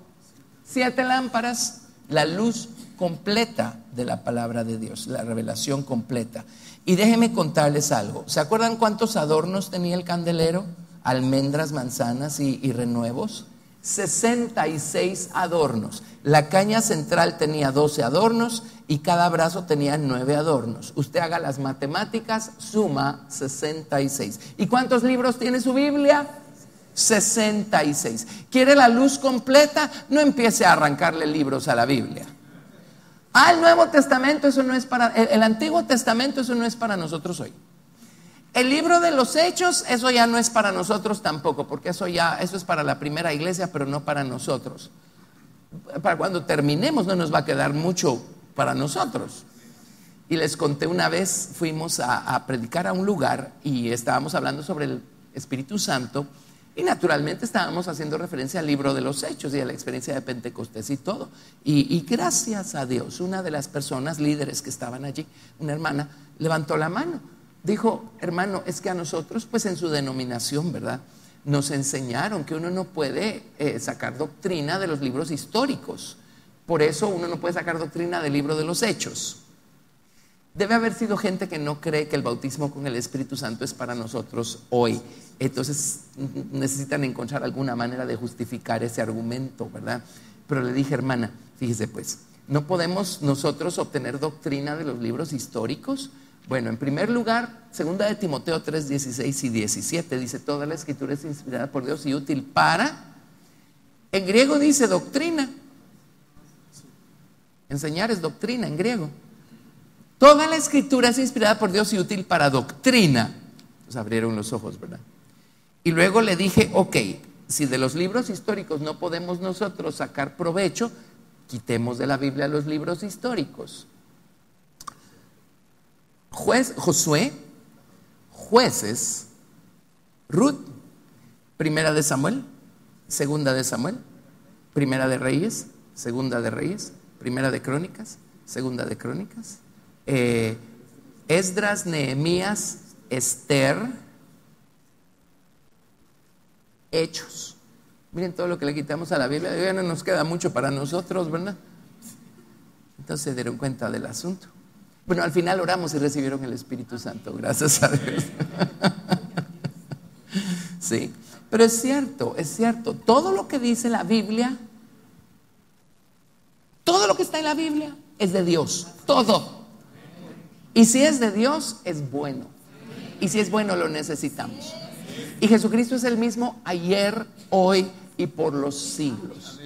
Speaker 1: 7 lámparas, la luz completa de la palabra de Dios, la revelación completa. Y déjenme contarles algo. ¿Se acuerdan cuántos adornos tenía el candelero? Almendras, manzanas y renuevos. 66 adornos. La caña central tenía 12 adornos y cada brazo tenía 9 adornos. Usted haga las matemáticas, suma 66. ¿Y cuántos libros tiene su Biblia? 66. ¿Quiere la luz completa? No empiece a arrancarle libros a la Biblia. El Nuevo Testamento, eso no es para el Antiguo Testamento, eso no es para nosotros hoy. El libro de los Hechos, eso ya no es para nosotros tampoco, porque eso es para la primera iglesia, pero no para nosotros. Para cuando terminemos no nos va a quedar mucho para nosotros. Y les conté una vez, fuimos a predicar a un lugar y estábamos hablando sobre el Espíritu Santo. Y naturalmente estábamos haciendo referencia al libro de los Hechos y a la experiencia de Pentecostés y todo. Y gracias a Dios, una de las personas líderes que estaban allí, una hermana, levantó la mano. Dijo, hermano, es que a nosotros, pues en su denominación, ¿verdad?, nos enseñaron que uno no puede sacar doctrina de los libros históricos. Por eso uno no puede sacar doctrina del libro de los Hechos. Debe haber sido gente que no cree que el bautismo con el Espíritu Santo es para nosotros hoy. Entonces necesitan encontrar alguna manera de justificar ese argumento, ¿verdad? Pero le dije, hermana, fíjese pues, ¿no podemos nosotros obtener doctrina de los libros históricos? Bueno, en primer lugar, 2 de Timoteo 3, 16 y 17 dice, toda la escritura es inspirada por Dios y útil para, en griego dice doctrina. Enseñar es doctrina en griego. Toda la escritura es inspirada por Dios y útil para doctrina. Nos abrieron los ojos, ¿verdad? Y luego le dije, ok, si de los libros históricos no podemos nosotros sacar provecho, quitemos de la Biblia los libros históricos. Josué, Jueces, Ruth, Primera de Samuel, Segunda de Samuel, Primera de Reyes, Segunda de Reyes, Primera de Crónicas, Segunda de Crónicas, Esdras, Nehemías, Esther, Hechos. Miren todo lo que le quitamos a la Biblia. Ya no nos queda mucho para nosotros, ¿verdad? Entonces se dieron cuenta del asunto. Bueno, al final oramos y recibieron el Espíritu Santo, gracias a Dios. Sí, pero es cierto, todo lo que dice la Biblia, todo lo que está en la Biblia es de Dios, todo. Y si es de Dios, es bueno. Y si es bueno, lo necesitamos. Y Jesucristo es el mismo ayer, hoy y por los siglos.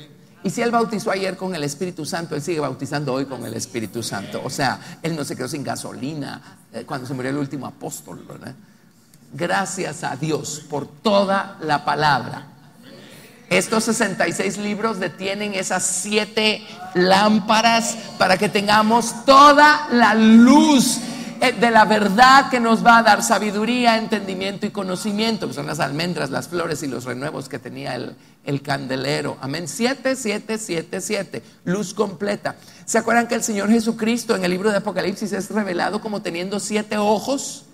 Speaker 1: Y si Él bautizó ayer con el Espíritu Santo, Él sigue bautizando hoy con el Espíritu Santo. O sea, Él no se quedó sin gasolina cuando se murió el último apóstol, ¿verdad? Gracias a Dios por toda la palabra. Estos 66 libros detienen esas 7 lámparas para que tengamos toda la luz de la verdad que nos va a dar sabiduría, entendimiento y conocimiento, que son las almendras, las flores y los renuevos que tenía el candelero. Amén. 7, 7, 7, 7. Luz completa. ¿Se acuerdan que el Señor Jesucristo en el libro de Apocalipsis es revelado como teniendo 7 ojos?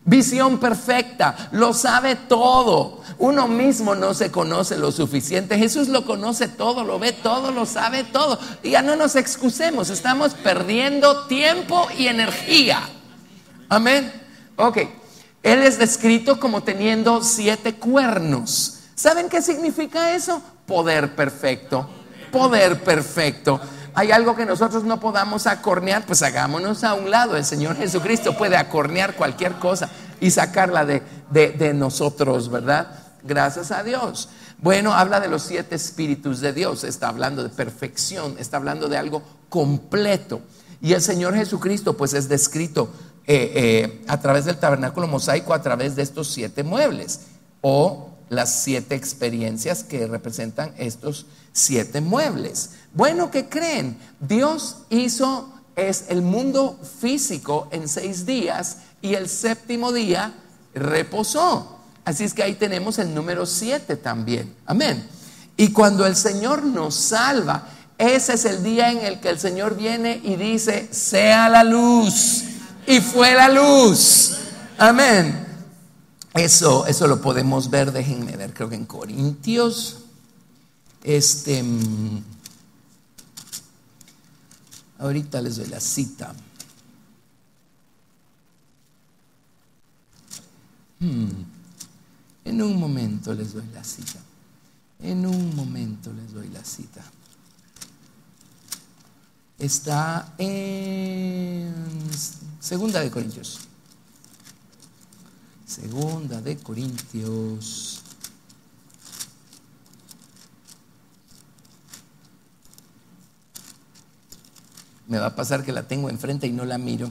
Speaker 1: Visión perfecta, lo sabe todo. Uno mismo no se conoce lo suficiente. Jesús lo conoce todo, lo ve todo, lo sabe todo. Y ya no nos excusemos, estamos perdiendo tiempo y energía. Amén. Ok, Él es descrito como teniendo 7 cuernos. ¿Saben qué significa eso? Poder perfecto, poder perfecto. ¿Hay algo que nosotros no podamos acornear? Pues hagámonos a un lado. El Señor Jesucristo puede acornear cualquier cosa y sacarla de nosotros, ¿verdad? Gracias a Dios. Bueno, habla de los 7 espíritus de Dios. Está hablando de perfección, está hablando de algo completo. Y el Señor Jesucristo pues es descrito a través del tabernáculo mosaico, a través de estos 7 muebles o las 7 experiencias que representan estos 7 muebles. Bueno, ¿qué creen? Dios hizo el mundo físico en 6 días y el 7º día reposó. Así es que ahí tenemos el número 7 también. Amén. Y cuando el Señor nos salva, ese es el día en el que el Señor viene y dice: sea la luz. Y fue la luz. Amén. Eso lo podemos ver, déjenme ver, creo que en Corintios, ahorita les doy la cita. En un momento les doy la cita. Está en Segunda de Corintios. Segunda de Corintios. Me va a pasar que la tengo enfrente y no la miro.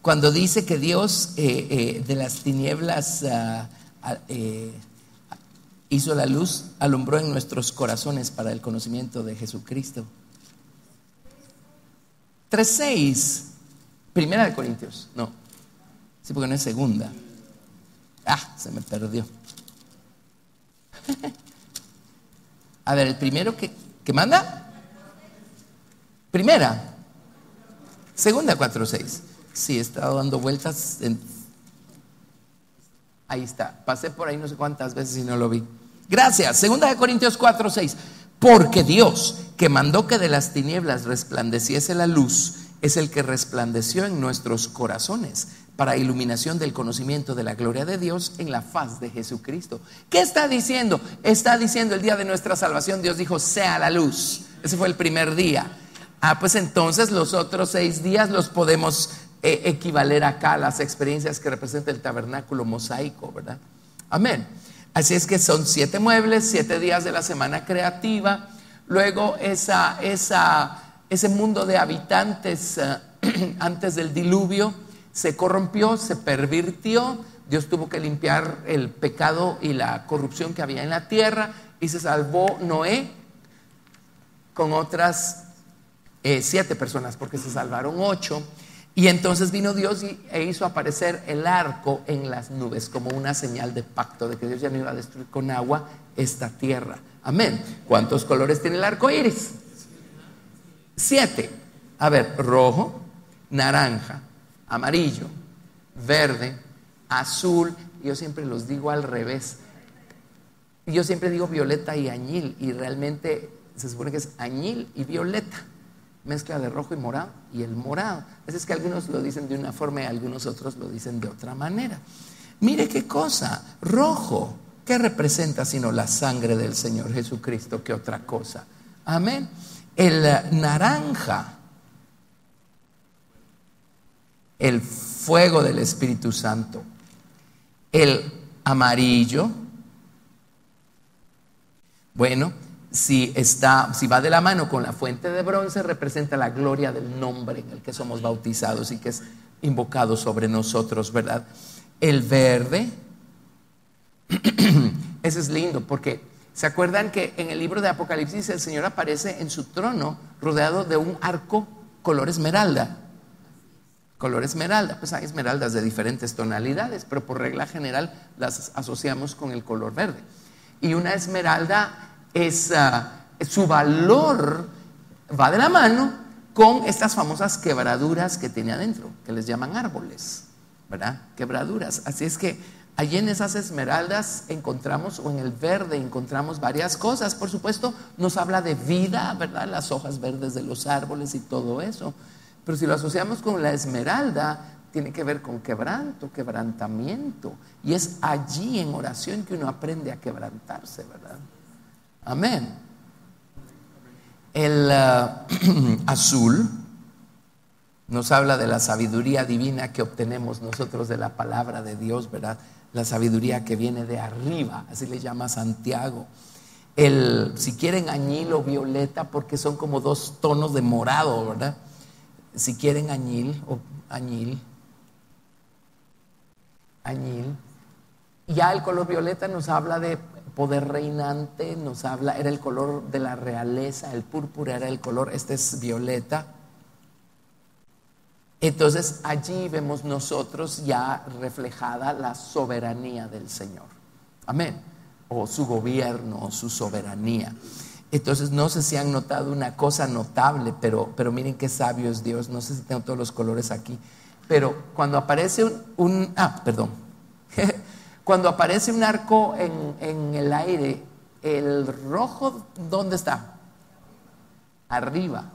Speaker 1: Cuando dice que Dios de las tinieblas hizo la luz, alumbró en nuestros corazones para el conocimiento de Jesucristo. 3:6. Primera de Corintios, no. Sí, porque no es segunda. Se me perdió. A ver, el primero que manda. Primera. Segunda 4:6. Sí, he estado dando vueltas. Ahí está. Pasé por ahí no sé cuántas veces y no lo vi. Gracias. Segunda de Corintios 4:6. Porque Dios, que mandó que de las tinieblas resplandeciese la luz, es el que resplandeció en nuestros corazones para iluminación del conocimiento de la gloria de Dios en la faz de Jesucristo. ¿Qué está diciendo? Está diciendo el día de nuestra salvación Dios dijo: sea la luz. Ese fue el primer día. Pues entonces los otros 6 días los podemos equivaler acá a las experiencias que representa el tabernáculo mosaico, ¿verdad? Amén. Así es que son 7 muebles, 7 días de la semana creativa. Luego esa ese mundo de habitantes antes del diluvio se corrompió, se pervirtió. Dios tuvo que limpiar el pecado y la corrupción que había en la tierra, y se salvó Noé con otras 7 personas, porque se salvaron 8. Y entonces vino Dios e hizo aparecer el arco en las nubes como una señal de pacto, de que Dios ya no iba a destruir con agua esta tierra. Amén. ¿Cuántos colores tiene el arco iris? 7. A ver, rojo, naranja, amarillo, verde, azul. Yo siempre los digo al revés. Yo siempre digo violeta y añil, y realmente se supone que es añil y violeta, mezcla de rojo y morado, y el morado. Así es que algunos lo dicen de una forma y algunos otros lo dicen de otra manera. Mire qué cosa, rojo, ¿qué representa sino la sangre del Señor Jesucristo? ¿Qué otra cosa? Amén. El naranja, el fuego del Espíritu Santo. El amarillo, bueno, si va de la mano con la fuente de bronce, representa la gloria del nombre en el que somos bautizados y que es invocado sobre nosotros, ¿verdad? El verde, ese es lindo porque ¿se acuerdan que en el libro de Apocalipsis el Señor aparece en su trono rodeado de un arco color esmeralda? Color esmeralda, pues hay esmeraldas de diferentes tonalidades, pero por regla general las asociamos con el color verde. Y una esmeralda su valor va de la mano con estas famosas quebraduras que tiene adentro, que les llaman árboles, ¿verdad? Quebraduras. Así es que allí en esas esmeraldas encontramos, o en el verde encontramos varias cosas. Por supuesto nos habla de vida, ¿verdad? Las hojas verdes de los árboles y todo eso. Pero si lo asociamos con la esmeralda, tiene que ver con quebranto, quebrantamiento. Y es allí en oración que uno aprende a quebrantarse, ¿verdad? Amén. El azul nos habla de la sabiduría divina que obtenemos nosotros de la palabra de Dios, ¿verdad? La sabiduría que viene de arriba, así le llama Santiago. Si quieren añil o violeta, porque son como 2 tonos de morado, ¿verdad? Si quieren añil o añil. Ya el color violeta nos habla de poder reinante, era el color de la realeza, el púrpura era el color, este es violeta. Entonces allí vemos nosotros ya reflejada la soberanía del Señor. Amén. O su gobierno, o su soberanía. Entonces no sé si han notado una cosa notable, pero miren qué sabio es Dios. No sé si tengo todos los colores aquí, pero cuando aparece cuando aparece un arco en el aire, el rojo, ¿dónde está? Arriba.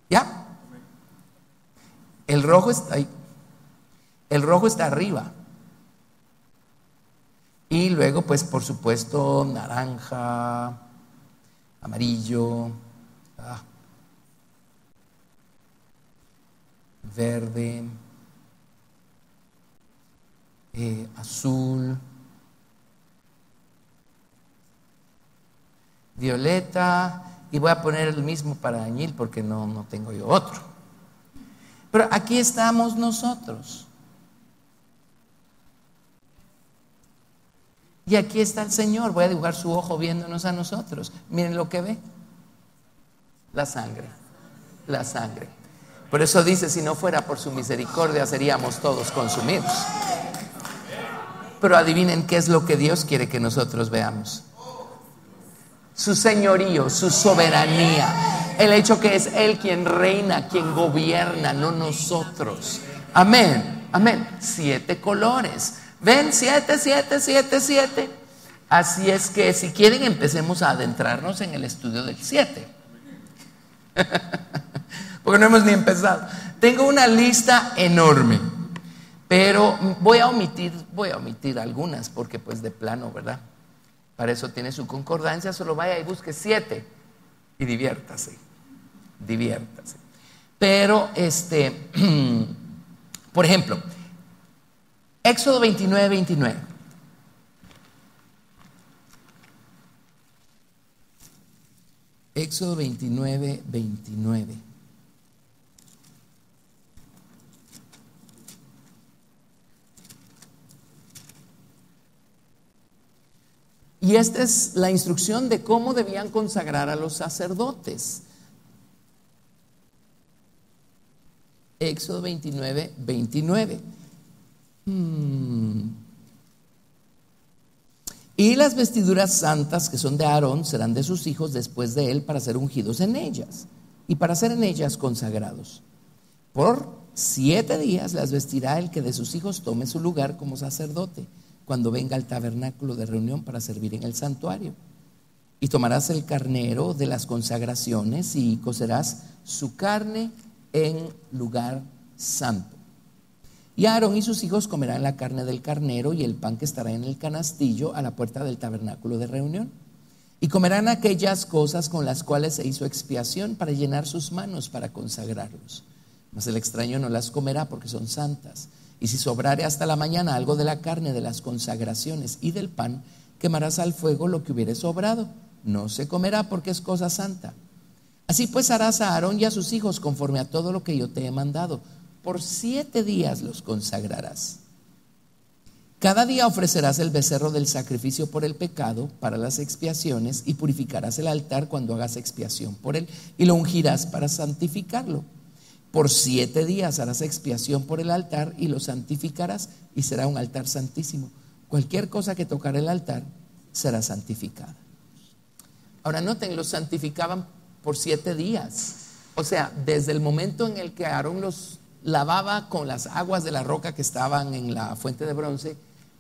Speaker 1: ¿Ya? El rojo está ahí. El rojo está arriba. Y luego, pues, por supuesto, naranja, amarillo, verde, azul, violeta, y voy a poner el mismo para añil porque no tengo yo otro. Pero aquí estamos nosotros. Y aquí está el Señor. Voy a dibujar su ojo viéndonos a nosotros. Miren lo que ve. La sangre. La sangre. Por eso dice, si no fuera por su misericordia seríamos todos consumidos. Pero adivinen qué es lo que Dios quiere que nosotros veamos. Su señorío, su soberanía. El hecho que es Él quien reina, quien gobierna, no nosotros. Amén, amén. 7 colores. ¿Ven? 7, 7, 7, 7. Así es que si quieren empecemos a adentrarnos en el estudio del 7. Porque no hemos ni empezado. Tengo una lista enorme, pero voy a omitir algunas porque pues de plano, ¿verdad? Para eso tiene su concordancia. Solo vaya y busque 7 y diviértase. Pero por ejemplo, Éxodo 29, 29. Éxodo 29, 29. Y esta es la instrucción de cómo debían consagrar a los sacerdotes. Éxodo 29, 29. Y las vestiduras santas que son de Aarón serán de sus hijos después de él para ser ungidos en ellas y para ser en ellas consagrados. Por 7 días las vestirá el que de sus hijos tome su lugar como sacerdote cuando venga al tabernáculo de reunión para servir en el santuario. Y tomarás el carnero de las consagraciones y cocerás su carne en lugar santo. Y Aarón y sus hijos comerán la carne del carnero y el pan que estará en el canastillo a la puerta del tabernáculo de reunión. Y comerán aquellas cosas con las cuales se hizo expiación para llenar sus manos para consagrarlos. Mas el extraño no las comerá porque son santas. Y si sobrare hasta la mañana algo de la carne de las consagraciones y del pan, quemarás al fuego lo que hubiere sobrado. No se comerá porque es cosa santa. Así pues harás a Aarón y a sus hijos conforme a todo lo que yo te he mandado. Por 7 días los consagrarás. Cada día ofrecerás el becerro del sacrificio por el pecado para las expiaciones y purificarás el altar cuando hagas expiación por él y lo ungirás para santificarlo. Por 7 días harás expiación por el altar y lo santificarás y será un altar santísimo. Cualquier cosa que tocar el altar será santificada. Ahora noten, los santificaban por 7 días. O sea, desde el momento en el que Aarón los lavaba con las aguas de la roca que estaban en la fuente de bronce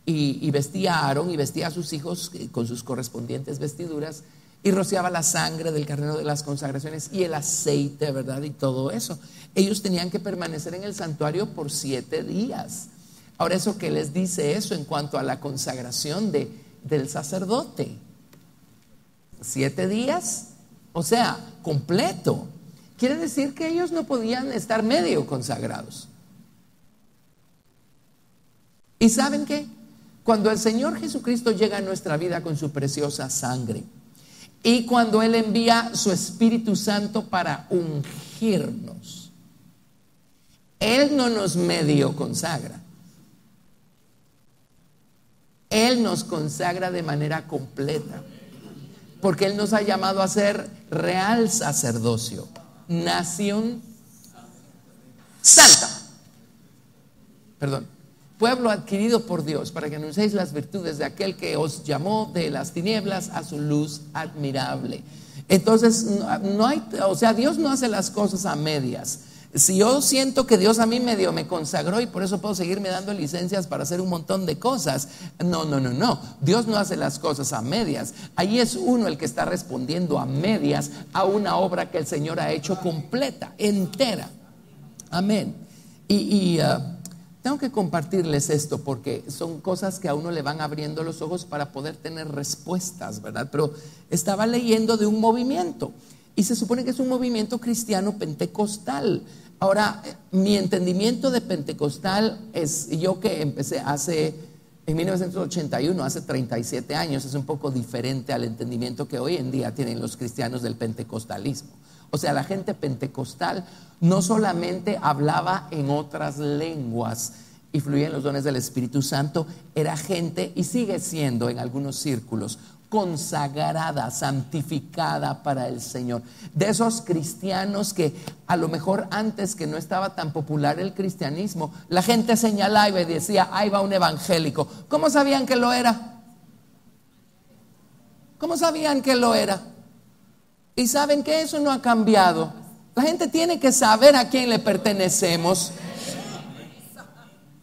Speaker 1: y vestía a Aarón y vestía a sus hijos con sus correspondientes vestiduras y rociaba la sangre del carnero de las consagraciones y el aceite, ¿verdad? Y todo eso. Ellos tenían que permanecer en el santuario por 7 días. Ahora, ¿eso qué les dice eso en cuanto a la consagración del sacerdote? 7 días, o sea, completo. Quiere decir que ellos no podían estar medio consagrados. ¿Y saben qué? Cuando el Señor Jesucristo llega a nuestra vida con su preciosa sangre y cuando Él envía su Espíritu Santo para ungirnos, Él no nos medio consagra. Él nos consagra de manera completa, porque Él nos ha llamado a ser real sacerdocio, nación santa, pueblo adquirido por Dios, para que anunciéis las virtudes de aquel que os llamó de las tinieblas a su luz admirable. Entonces no hay, o sea, Dios no hace las cosas a medias. Si yo siento que Dios a mí medio me consagró y por eso puedo seguirme dando licencias para hacer un montón de cosas, no, Dios no hace las cosas a medias. Ahí es uno el que está respondiendo a medias a una obra que el Señor ha hecho completa, entera. Amén. Y tengo que compartirles esto porque son cosas que a uno le van abriendo los ojos para poder tener respuestas, ¿verdad? Pero estaba leyendo de un movimiento y se supone que es un movimiento cristiano pentecostal. Ahora, mi entendimiento de pentecostal es, yo que empecé en 1981, hace 37 años, es un poco diferente al entendimiento que hoy en día tienen los cristianos del pentecostalismo. O sea, la gente pentecostal no solamente hablaba en otras lenguas y fluía en los dones del Espíritu Santo, era gente, y sigue siendo en algunos círculos, consagrada, santificada para el Señor. De esos cristianos que a lo mejor antes, que no estaba tan popular el cristianismo, la gente señalaba y decía: ahí va un evangélico. ¿Cómo sabían que lo era? ¿Cómo sabían que lo era? Y saben que eso no ha cambiado. La gente tiene que saber a quién le pertenecemos.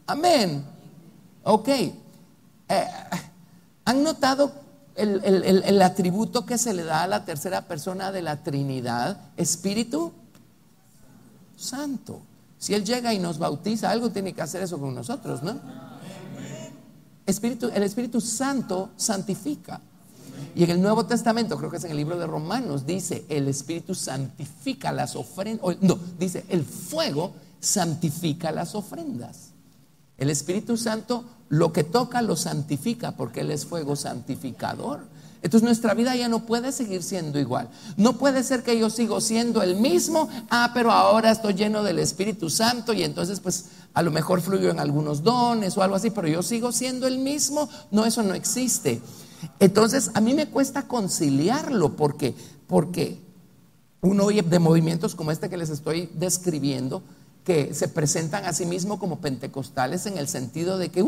Speaker 1: Amén. Ok. ¿Han notado el atributo que se le da a la tercera persona de la Trinidad? Espíritu Santo. Si Él llega y nos bautiza, algo tiene que hacer eso con nosotros, ¿no? El Espíritu Santo santifica. Y en el Nuevo Testamento, creo que es en el libro de Romanos, dice: el Espíritu santifica las ofrendas. No, dice: el fuego santifica las ofrendas. El Espíritu Santo lo que toca lo santifica, porque Él es fuego santificador. Entonces nuestra vida ya no puede seguir siendo igual. No puede ser que yo sigo siendo el mismo, pero ahora estoy lleno del Espíritu Santo y entonces pues a lo mejor fluyo en algunos dones o algo así, pero yo sigo siendo el mismo. No, eso no existe. Entonces a mí me cuesta conciliarlo porque uno oye de movimientos como este que les estoy describiendo, que se presentan a sí mismos como pentecostales en el sentido de que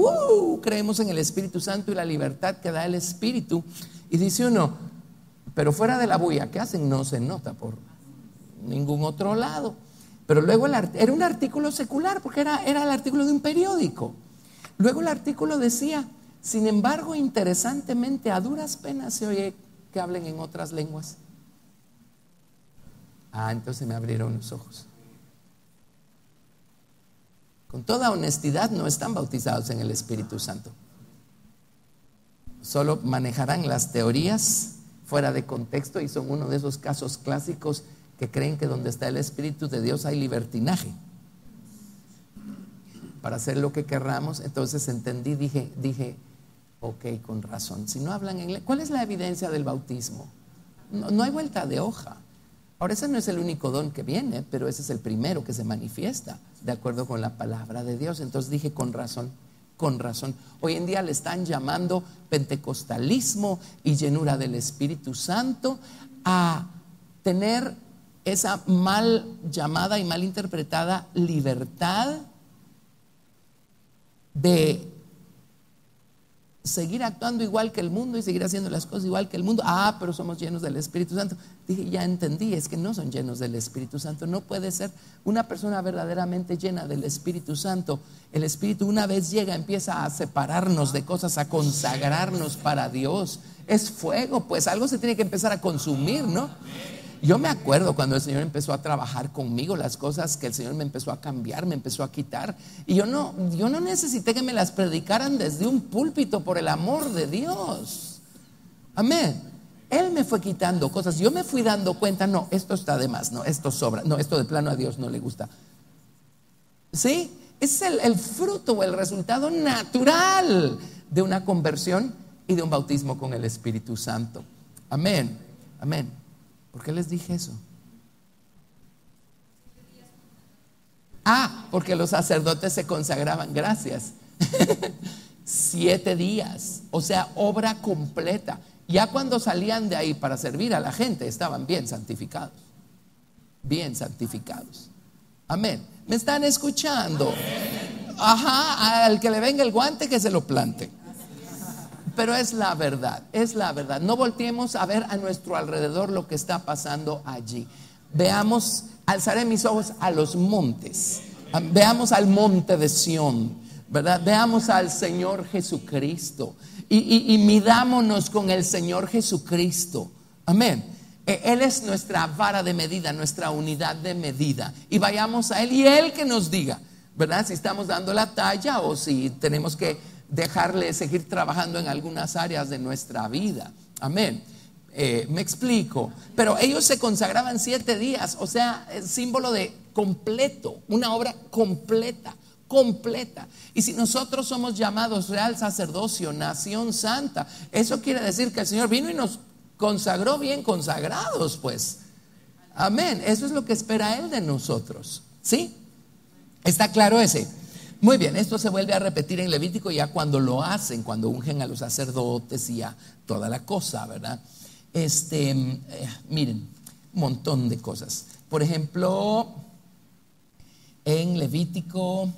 Speaker 1: creemos en el Espíritu Santo y la libertad que da el Espíritu. Y dice uno, pero fuera de la bulla que hacen no se nota por ningún otro lado. Pero luego era un artículo secular, porque era el artículo de un periódico. Luego el artículo decía, sin embargo, interesantemente, a duras penas se oye que hablen en otras lenguas. Entonces me abrieron los ojos. Con toda honestidad, no están bautizados en el Espíritu Santo. Solo manejarán las teorías fuera de contexto y son uno de esos casos clásicos que creen que donde está el Espíritu de Dios hay libertinaje para hacer lo que querramos. Entonces entendí, dije, ok, con razón. Si no hablan inglés, ¿cuál es la evidencia del bautismo? No hay vuelta de hoja. Ahora, ese no es el único don que viene, pero ese es el primero que se manifiesta de acuerdo con la palabra de Dios. Entonces dije, con razón. Hoy en día le están llamando pentecostalismo y llenura del Espíritu Santo a tener esa mal llamada y mal interpretada libertad de seguir actuando igual que el mundo y seguir haciendo las cosas igual que el mundo. Pero somos llenos del Espíritu Santo. Dije, ya entendí, es que no son llenos del Espíritu Santo. No puede ser una persona verdaderamente llena del Espíritu Santo. El Espíritu, una vez llega, empieza a separarnos de cosas, a consagrarnos para Dios. Es fuego, pues algo se tiene que empezar a consumir, ¿no? Yo me acuerdo cuando el Señor empezó a trabajar conmigo, las cosas que el Señor me empezó a cambiar, me empezó a quitar, y yo no necesité que me las predicaran desde un púlpito, por el amor de Dios. Amén. Él me fue quitando cosas, yo me fui dando cuenta, no, esto está de más, no, esto sobra, no, esto de plano a Dios no le gusta. ¿Sí? Es el fruto o el resultado natural de una conversión y de un bautismo con el Espíritu Santo. Amén. Amén. ¿Por qué les dije eso? Porque los sacerdotes se consagraban. Gracias. 7 días, o sea, obra completa. Ya cuando salían de ahí para servir a la gente, estaban bien santificados. Bien santificados. Amén. ¿Me están escuchando? Al que le venga el guante, que se lo plante. Pero es la verdad, es la verdad. No volteemos a ver a nuestro alrededor lo que está pasando allí. Veamos, alzaré mis ojos a los montes. Veamos al monte de Sión, ¿verdad? Veamos al Señor Jesucristo y midámonos con el Señor Jesucristo. Amén. Él es nuestra vara de medida, nuestra unidad de medida. Y vayamos a Él y Él que nos diga, ¿verdad? Si estamos dando la talla o si tenemos que dejarle seguir trabajando en algunas áreas de nuestra vida. Amén. Me explico. Pero ellos se consagraban 7 días, o sea, el símbolo de completo, una obra completa. Y si nosotros somos llamados real sacerdocio, nación santa, eso quiere decir que el Señor vino y nos consagró bien consagrados, pues. Amén. Eso es lo que espera Él de nosotros. ¿Sí? ¿Está claro ese? Muy bien, esto se vuelve a repetir en Levítico ya cuando lo hacen, cuando ungen a los sacerdotes y a toda la cosa, ¿verdad? Miren, un montón de cosas. Por ejemplo, en Levítico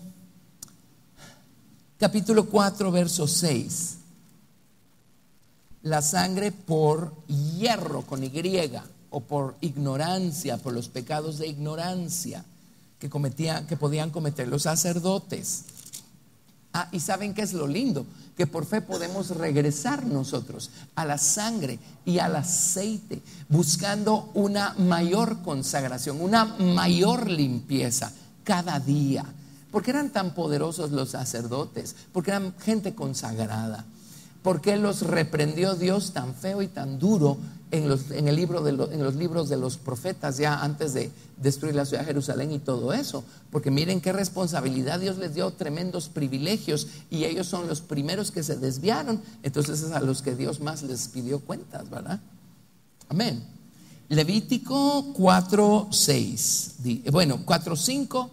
Speaker 1: capítulo 4, verso 6. La sangre por hierro con Y, o por ignorancia, por los pecados de ignorancia que podían cometer los sacerdotes. Y ¿saben qué es lo lindo? Que por fe podemos regresar nosotros a la sangre y al aceite, buscando una mayor consagración, una mayor limpieza cada día. ¿Por qué eran tan poderosos los sacerdotes? Porque eran gente consagrada. ¿Por qué los reprendió Dios tan feo y tan duro en los libros de los profetas, ya antes de destruir la ciudad de Jerusalén y todo eso, porque miren qué responsabilidad. Dios les dio tremendos privilegios y ellos son los primeros que se desviaron. Entonces es a los que Dios más les pidió cuentas, ¿verdad? Amén. Levítico 4:6, bueno, 4:5.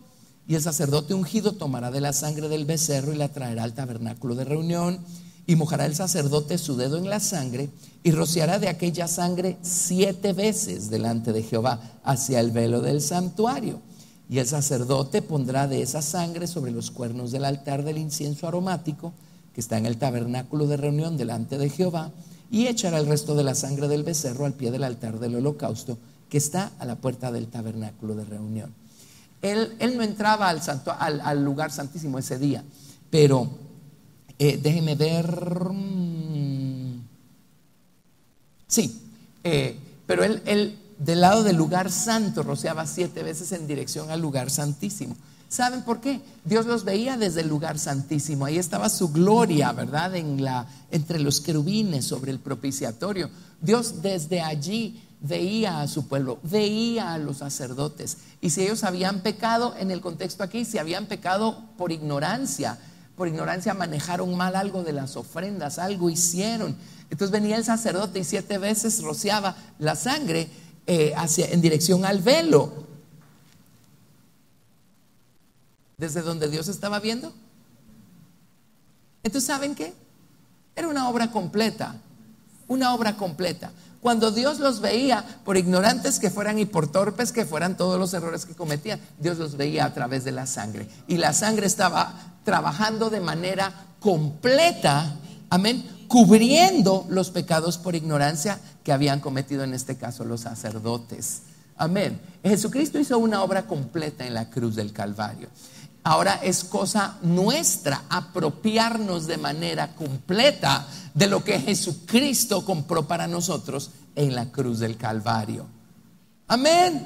Speaker 1: Y el sacerdote ungido tomará de la sangre del becerro y la traerá al tabernáculo de reunión, y mojará el sacerdote su dedo en la sangre y rociará de aquella sangre 7 veces delante de Jehová hacia el velo del santuario. Y el sacerdote pondrá de esa sangre sobre los cuernos del altar del incienso aromático que está en el tabernáculo de reunión delante de Jehová, y echará el resto de la sangre del becerro al pie del altar del holocausto que está a la puerta del tabernáculo de reunión. Él no entraba al lugar santísimo ese día, pero déjenme ver. Sí, pero él del lado del lugar santo rociaba 7 veces en dirección al lugar santísimo. ¿Saben por qué? Dios los veía desde el lugar santísimo. Ahí estaba su gloria, ¿verdad? Entre los querubines sobre el propiciatorio. Dios desde allí veía a su pueblo, veía a los sacerdotes. Y si ellos habían pecado, en el contexto aquí, si habían pecado por ignorancia manejaron mal algo de las ofrendas, algo hicieron. Entonces venía el sacerdote y 7 veces rociaba la sangre en dirección al velo, desde donde Dios estaba viendo. Entonces, ¿saben qué? Era una obra completa, una obra completa. Cuando Dios los veía, por ignorantes que fueran y por torpes que fueran todos los errores que cometían, Dios los veía a través de la sangre. Y la sangre estaba trabajando de manera completa, amén, cubriendo los pecados por ignorancia que habían cometido, en este caso los sacerdotes. Amén. Jesucristo hizo una obra completa en la cruz del Calvario. Ahora es cosa nuestra apropiarnos de manera completa de lo que Jesucristo compró para nosotros en la cruz del Calvario. Amén.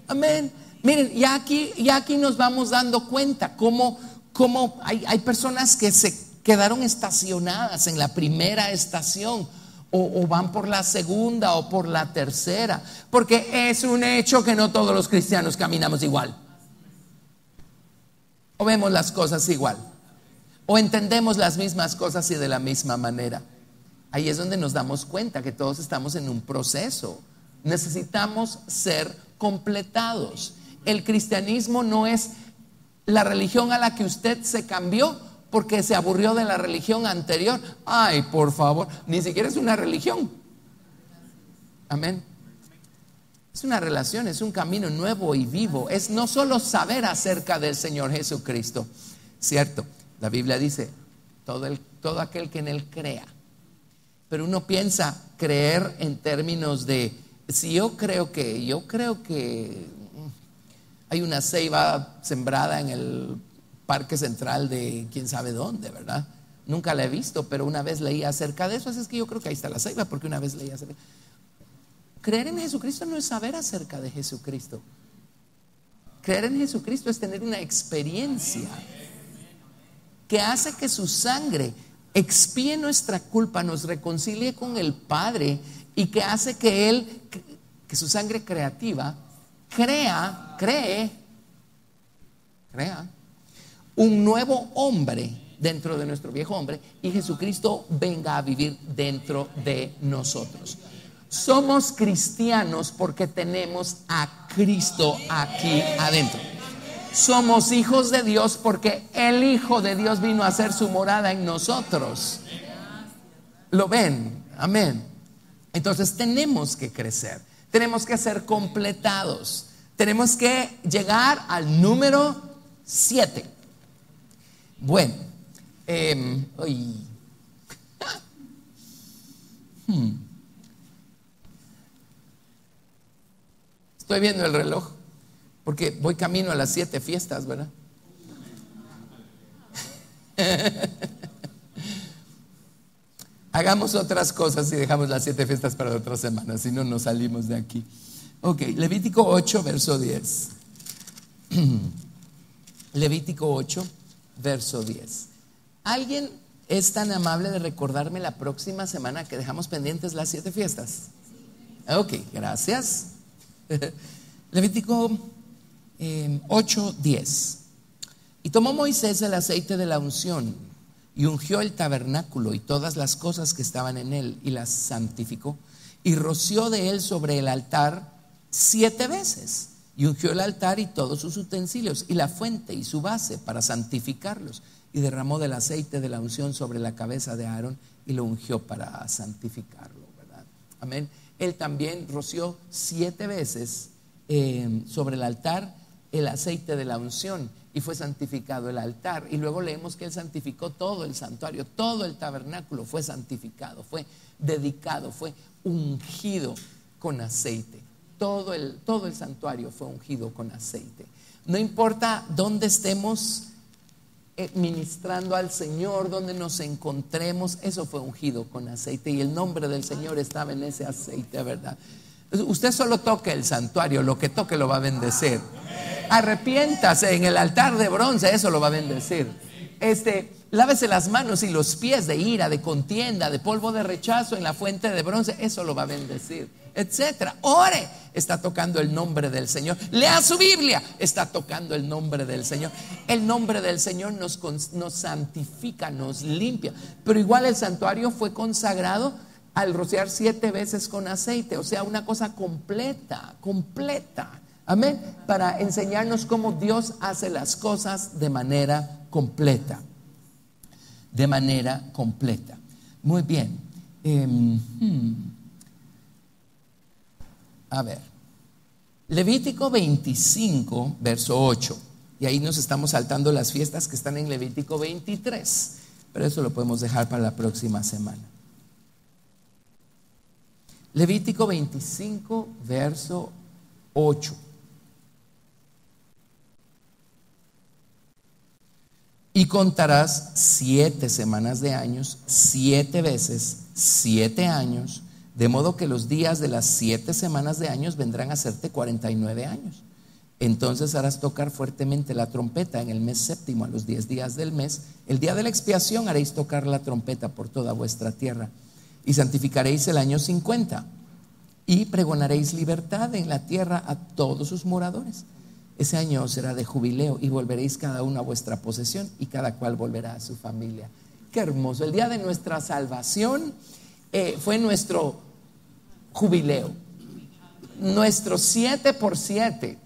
Speaker 1: Amén. Miren, ya aquí nos vamos dando cuenta cómo hay personas que se quedaron estacionadas en la primera estación, o van por la segunda o por la tercera, porque es un hecho que no todos los cristianos caminamos igual, o vemos las cosas igual, o entendemos las mismas cosas y de la misma manera. Ahí es donde nos damos cuenta que todos estamos en un proceso. Necesitamos ser completados. El cristianismo no es la religión a la que usted se cambió porque se aburrió de la religión anterior. Ay, por favor, ni siquiera es una religión. Amén. Es una relación, es un camino nuevo y vivo. Es no solo saber acerca del Señor Jesucristo, ¿cierto? La Biblia dice, todo aquel que en Él crea. Pero uno piensa creer en términos de, si yo creo que hay una ceiba sembrada en el parque central de quién sabe dónde, ¿verdad? Nunca la he visto, pero una vez leí acerca de eso, así es que yo creo que ahí está la ceiba, porque una vez leí acerca. Creer en Jesucristo no es saber acerca de Jesucristo. Creer en Jesucristo es tener una experiencia que hace que su sangre expíe nuestra culpa, nos reconcilie con el Padre, y que hace que su sangre creativa cree un nuevo hombre dentro de nuestro viejo hombre, y Jesucristo venga a vivir dentro de nosotros. Somos cristianos porque tenemos a Cristo aquí adentro. Somos hijos de Dios porque el Hijo de Dios vino a hacer su morada en nosotros. ¿Lo ven? Amén. Entonces tenemos que crecer, tenemos que ser completados, tenemos que llegar al número 7. Bueno, estoy viendo el reloj porque voy camino a las 7 fiestas, ¿verdad? Hagamos otras cosas y dejamos las 7 fiestas para otra semana, si no nos salimos de aquí. Ok, Levítico 8, verso 10. Levítico 8, verso 10. ¿Alguien es tan amable de recordarme la próxima semana que dejamos pendientes las 7 fiestas? Ok, gracias. Levítico 8:10. Y tomó Moisés el aceite de la unción y ungió el tabernáculo y todas las cosas que estaban en él y las santificó y roció de él sobre el altar 7 veces y ungió el altar y todos sus utensilios y la fuente y su base para santificarlos y derramó del aceite de la unción sobre la cabeza de Aarón y lo ungió para santificarlo, ¿verdad? Amén. Él también roció 7 veces sobre el altar el aceite de la unción y fue santificado el altar. Y luego leemos que él santificó todo el santuario, todo el tabernáculo fue santificado, fue dedicado, fue ungido con aceite. Todo el santuario fue ungido con aceite. No importa dónde estemos ministrando al Señor, donde nos encontremos, eso fue ungido con aceite y el nombre del Señor estaba en ese aceite, ¿verdad? Usted solo toque el santuario, lo que toque lo va a bendecir. Arrepiéntase en el altar de bronce, eso lo va a bendecir. Lávese las manos y los pies de ira, de contienda, de polvo de rechazo en la fuente de bronce, eso lo va a bendecir, etcétera. Ore, está tocando el nombre del Señor. Lea su Biblia, está tocando el nombre del Señor. El nombre del Señor nos santifica, nos limpia. Pero igual el santuario fue consagrado al rociar 7 veces con aceite, o sea, una cosa completa. Amén. Para enseñarnos cómo Dios hace las cosas de manera completa. De manera completa. Muy bien. A ver. Levítico 25, verso 8. Y ahí nos estamos saltando las fiestas que están en Levítico 23. Pero eso lo podemos dejar para la próxima semana. Levítico 25, verso 8. Y contarás 7 semanas de años, 7 veces 7 años, de modo que los días de las 7 semanas de años vendrán a hacerte 49 años. Entonces harás tocar fuertemente la trompeta en el mes séptimo, a los 10 días del mes. El día de la expiación haréis tocar la trompeta por toda vuestra tierra. Y santificaréis el año 50 y pregonaréis libertad en la tierra a todos sus moradores. Ese año será de jubileo y volveréis cada uno a vuestra posesión y cada cual volverá a su familia. Qué hermoso. El día de nuestra salvación fue nuestro jubileo, nuestro 7 por 7.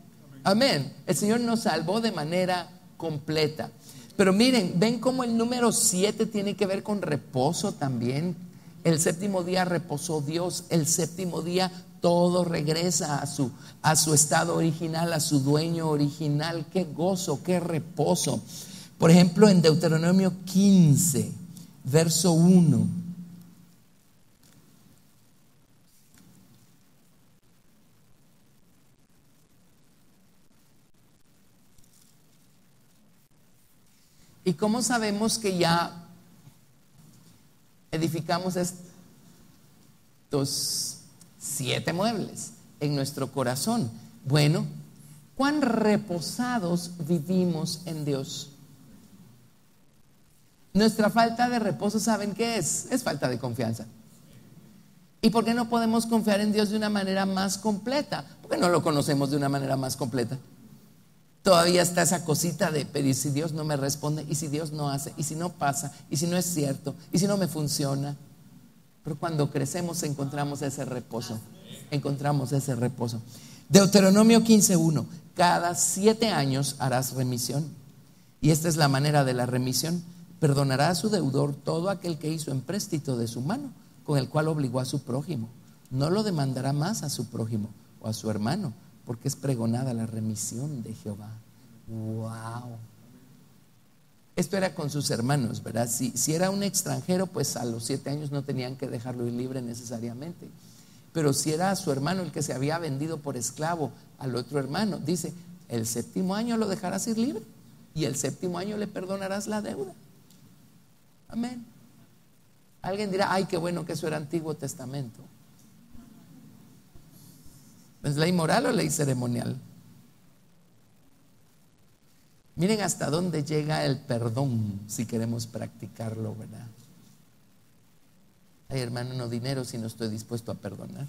Speaker 1: Amén. El Señor nos salvó de manera completa. Pero miren, ven cómo el número 7 tiene que ver con reposo también. El séptimo día reposó Dios. El séptimo día todo regresa a su estado original, a su dueño original. Qué gozo, qué reposo. Por ejemplo, en Deuteronomio 15, verso 1. ¿Y cómo sabemos que ya edificamos estos 7 muebles en nuestro corazón? Bueno, ¿cuán reposados vivimos en Dios? Nuestra falta de reposo, ¿saben qué es? Es falta de confianza. ¿Y por qué no podemos confiar en Dios de una manera más completa? Porque no lo conocemos de una manera más completa. Todavía está esa cosita de, pero ¿y si Dios no me responde? ¿Y si Dios no hace? ¿Y si no pasa? ¿Y si no es cierto? ¿Y si no me funciona? Pero cuando crecemos encontramos ese reposo. Encontramos ese reposo. Deuteronomio 15:1. Cada 7 años harás remisión. Y esta es la manera de la remisión. Perdonará a su deudor todo aquel que hizo empréstito de su mano, con el cual obligó a su prójimo. No lo demandará más a su prójimo o a su hermano, porque es pregonada la remisión de Jehová. Wow. Esto era con sus hermanos, ¿verdad? Si era un extranjero, pues a los 7 años no tenían que dejarlo ir libre necesariamente. Pero si era a su hermano el que se había vendido por esclavo al otro hermano, dice, el 7º año lo dejarás ir libre y el 7º año le perdonarás la deuda. Amén. Alguien dirá, ay, qué bueno que eso era Antiguo Testamento. ¿Es ley moral o ley ceremonial? Miren hasta dónde llega el perdón si queremos practicarlo, ¿verdad? Ay, hermano, no dinero si no estoy dispuesto a perdonar.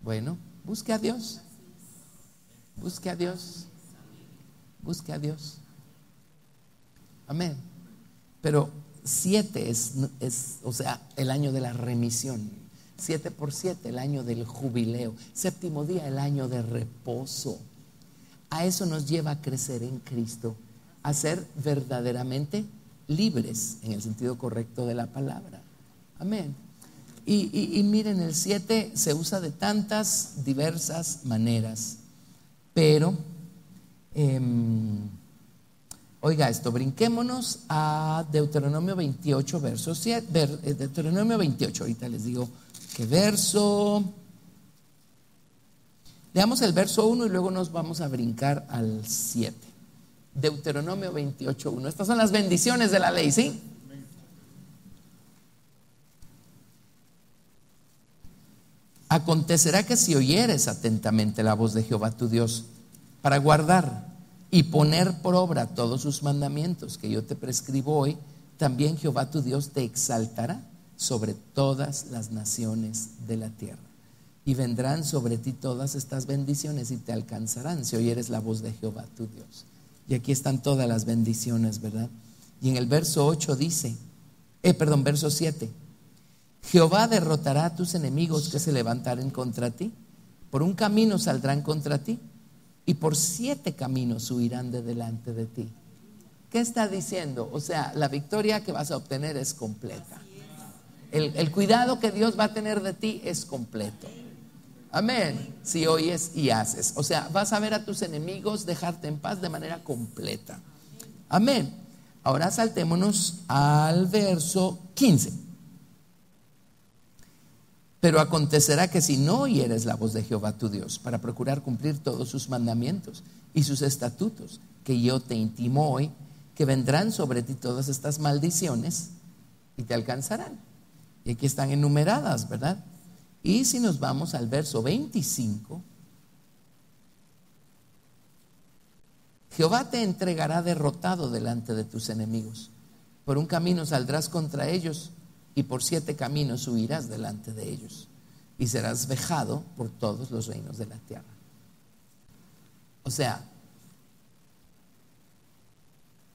Speaker 1: Bueno, busque a Dios. Busque a Dios. Busque a Dios. Amén. Pero 7 es, o sea, el año de la remisión. 7 por 7, el año del jubileo. Séptimo día, el año de reposo. A eso nos lleva a crecer en Cristo, a ser verdaderamente libres en el sentido correcto de la palabra. Amén. Y miren, el 7 se usa de tantas diversas maneras, pero oiga esto, brinquémonos a Deuteronomio 28, verso 7. Deuteronomio 28, ahorita les digo qué verso. Leamos el verso 1 y luego nos vamos a brincar al 7. Deuteronomio 28, 1. Estas son las bendiciones de la ley, ¿sí? Acontecerá que si oyeres atentamente la voz de Jehová tu Dios, para guardar y poner por obra todos sus mandamientos que yo te prescribo hoy, también Jehová tu Dios te exaltará sobre todas las naciones de la tierra. Y vendrán sobre ti todas estas bendiciones y te alcanzarán si oyeres la voz de Jehová tu Dios. Y aquí están todas las bendiciones, ¿verdad? Y en el verso 8 dice, verso 7. Jehová derrotará a tus enemigos que se levantaren contra ti. Por un camino saldrán contra ti y por 7 caminos huirán de delante de ti. ¿Qué está diciendo? O sea, la victoria que vas a obtener es completa. El cuidado que Dios va a tener de ti es completo. Amén. Si oyes y haces. O sea, vas a ver a tus enemigos dejarte en paz de manera completa. Amén. Ahora saltémonos al verso 15. Pero acontecerá que si no oyeres la voz de Jehová tu Dios para procurar cumplir todos sus mandamientos y sus estatutos que yo te intimo hoy, que vendrán sobre ti todas estas maldiciones y te alcanzarán. Y aquí están enumeradas, ¿verdad? Y si nos vamos al verso 25, Jehová te entregará derrotado delante de tus enemigos. Por un camino saldrás contra ellos y por 7 caminos huirás delante de ellos y serás vejado por todos los reinos de la tierra. O sea,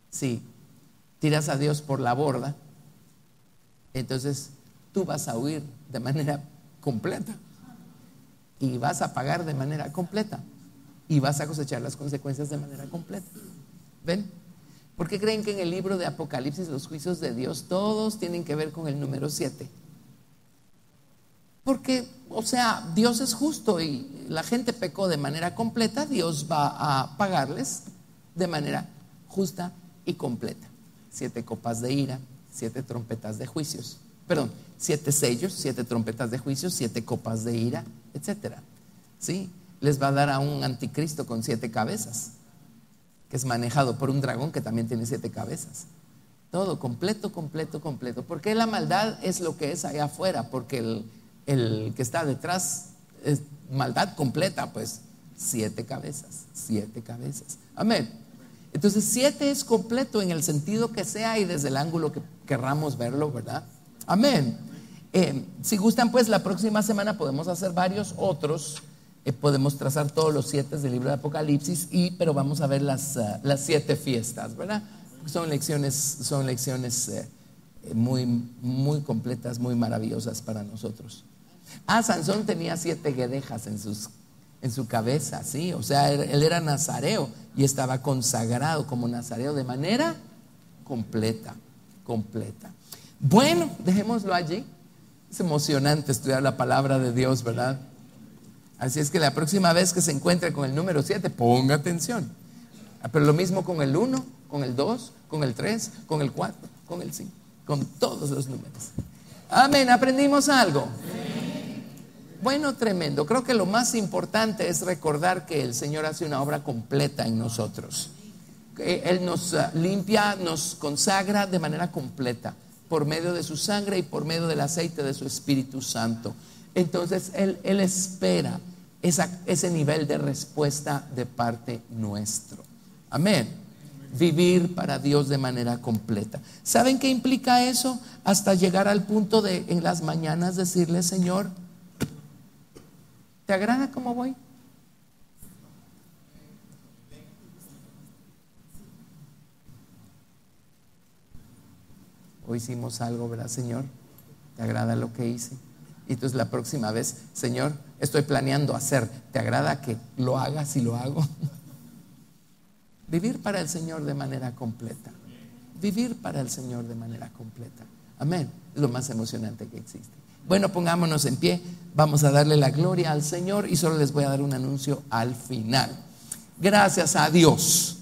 Speaker 1: si tiras a Dios por la borda, entonces tú vas a huir de manera completa y vas a pagar de manera completa y vas a cosechar las consecuencias de manera completa. ¿Ven? ¿Por qué creen que en el libro de Apocalipsis los juicios de Dios todos tienen que ver con el número 7? Porque, o sea, Dios es justo y la gente pecó de manera completa, Dios va a pagarles de manera justa y completa. 7 copas de ira, 7 trompetas de juicios. 7 sellos, 7 trompetas de juicios, 7 copas de ira, etcétera. ¿Sí? Les va a dar a un anticristo con 7 cabezas, que es manejado por un dragón que también tiene 7 cabezas. Todo completo, completo, completo. Porque la maldad es lo que es allá afuera, porque el que está detrás es maldad completa, pues 7 cabezas, 7 cabezas. Amén. Entonces 7 es completo en el sentido que sea y desde el ángulo que querramos verlo, ¿verdad? Amén. Si gustan, pues la próxima semana podemos hacer varios otros. Podemos trazar todos los 7 del libro de Apocalipsis, pero vamos a ver las 7 fiestas, ¿verdad? Son lecciones muy, muy completas, muy maravillosas para nosotros. Sansón tenía 7 guedejas en su cabeza, ¿sí? O sea, él era nazareo y estaba consagrado como nazareo de manera completa. Bueno, dejémoslo allí. Es emocionante estudiar la palabra de Dios, ¿verdad? Así es que la próxima vez que se encuentre con el número 7, ponga atención. Pero lo mismo con el 1, con el 2, con el 3, con el 4, con el 5, con todos los números. Amén, ¿aprendimos algo? Bueno, tremendo. Creo que lo más importante es recordar que el Señor hace una obra completa en nosotros. Él nos limpia, nos consagra de manera completa por medio de su sangre y por medio del aceite de su Espíritu Santo. Entonces Él espera ese nivel de respuesta de parte nuestro. Amén. Vivir para Dios de manera completa. ¿Saben qué implica eso? Hasta llegar al punto de en las mañanas decirle: Señor, ¿Te agrada cómo voy? Hoy hicimos algo, ¿verdad, Señor? ¿Te agrada lo que hice? Y entonces la próxima vez, Señor, estoy planeando hacer. ¿Te agrada que lo hagas y lo hago? Vivir para el Señor de manera completa. Vivir para el Señor de manera completa. Amén. Es lo más emocionante que existe. Bueno, pongámonos en pie. Vamos a darle la gloria al Señor y solo les voy a dar un anuncio al final. Gracias a Dios.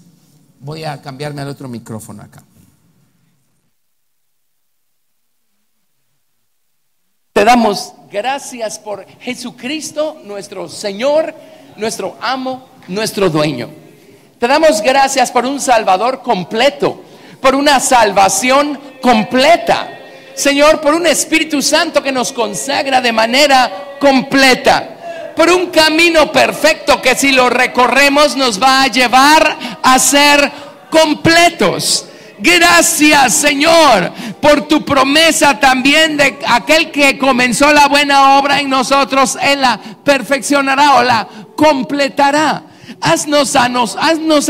Speaker 1: Voy a cambiarme al otro micrófono acá. Te damos gracias por Jesucristo, nuestro Señor, nuestro amo, nuestro dueño. Te damos gracias por un Salvador completo, por una salvación completa. Señor, por un Espíritu Santo que nos consagra de manera completa, por un camino perfecto que si lo recorremos nos va a llevar a ser completos. Gracias, Señor, por tu promesa también de aquel que comenzó la buena obra en nosotros, Él la perfeccionará o la completará. Haznos a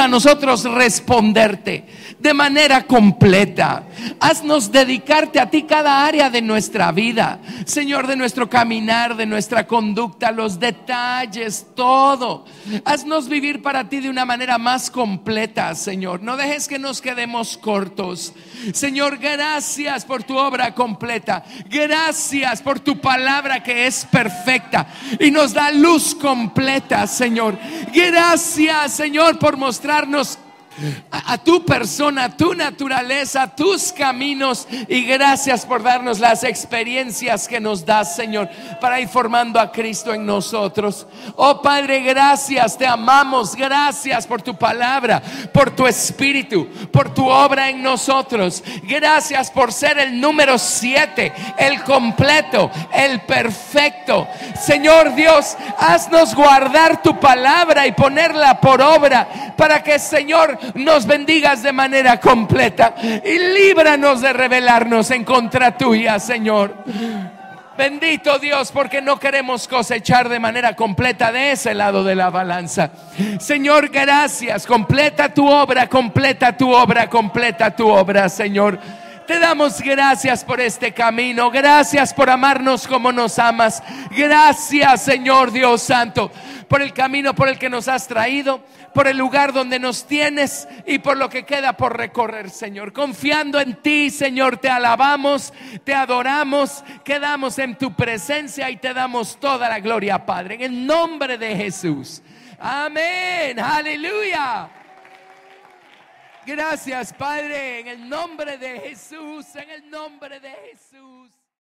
Speaker 1: nosotros responderte de manera completa. Haznos dedicarte a ti cada área de nuestra vida, Señor, de nuestro caminar, de nuestra conducta, los detalles, todo. Haznos vivir para ti de una manera más completa, Señor. No dejes que nos quedemos cortos. Señor, gracias por tu obra completa. Gracias por tu palabra que es perfecta y nos da luz completa, Señor. Gracias, Señor, por mostrarnos a tu persona, tu naturaleza, tus caminos, y gracias por darnos las experiencias que nos das, Señor, para ir formando a Cristo en nosotros. Oh Padre, gracias, te amamos. Gracias por tu palabra, por tu espíritu, por tu obra en nosotros. Gracias por ser el número 7, el completo, el perfecto. Señor Dios, haznos guardar tu palabra y ponerla por obra, para que, Señor, nos bendigas de manera completa y líbranos de rebelarnos en contra tuya, Señor. Bendito Dios, porque no queremos cosechar de manera completa de ese lado de la balanza. Señor, gracias. Completa tu obra, completa tu obra, completa tu obra, Señor. Te damos gracias por este camino. Gracias por amarnos como nos amas. Gracias, Señor Dios Santo, por el camino por el que nos has traído, por el lugar donde nos tienes y por lo que queda por recorrer, Señor. Confiando en ti, Señor, te alabamos, te adoramos, quedamos en tu presencia y te damos toda la gloria, Padre, en el nombre de Jesús. Amén. Aleluya. Gracias, Padre, en el nombre de Jesús, en el nombre de Jesús.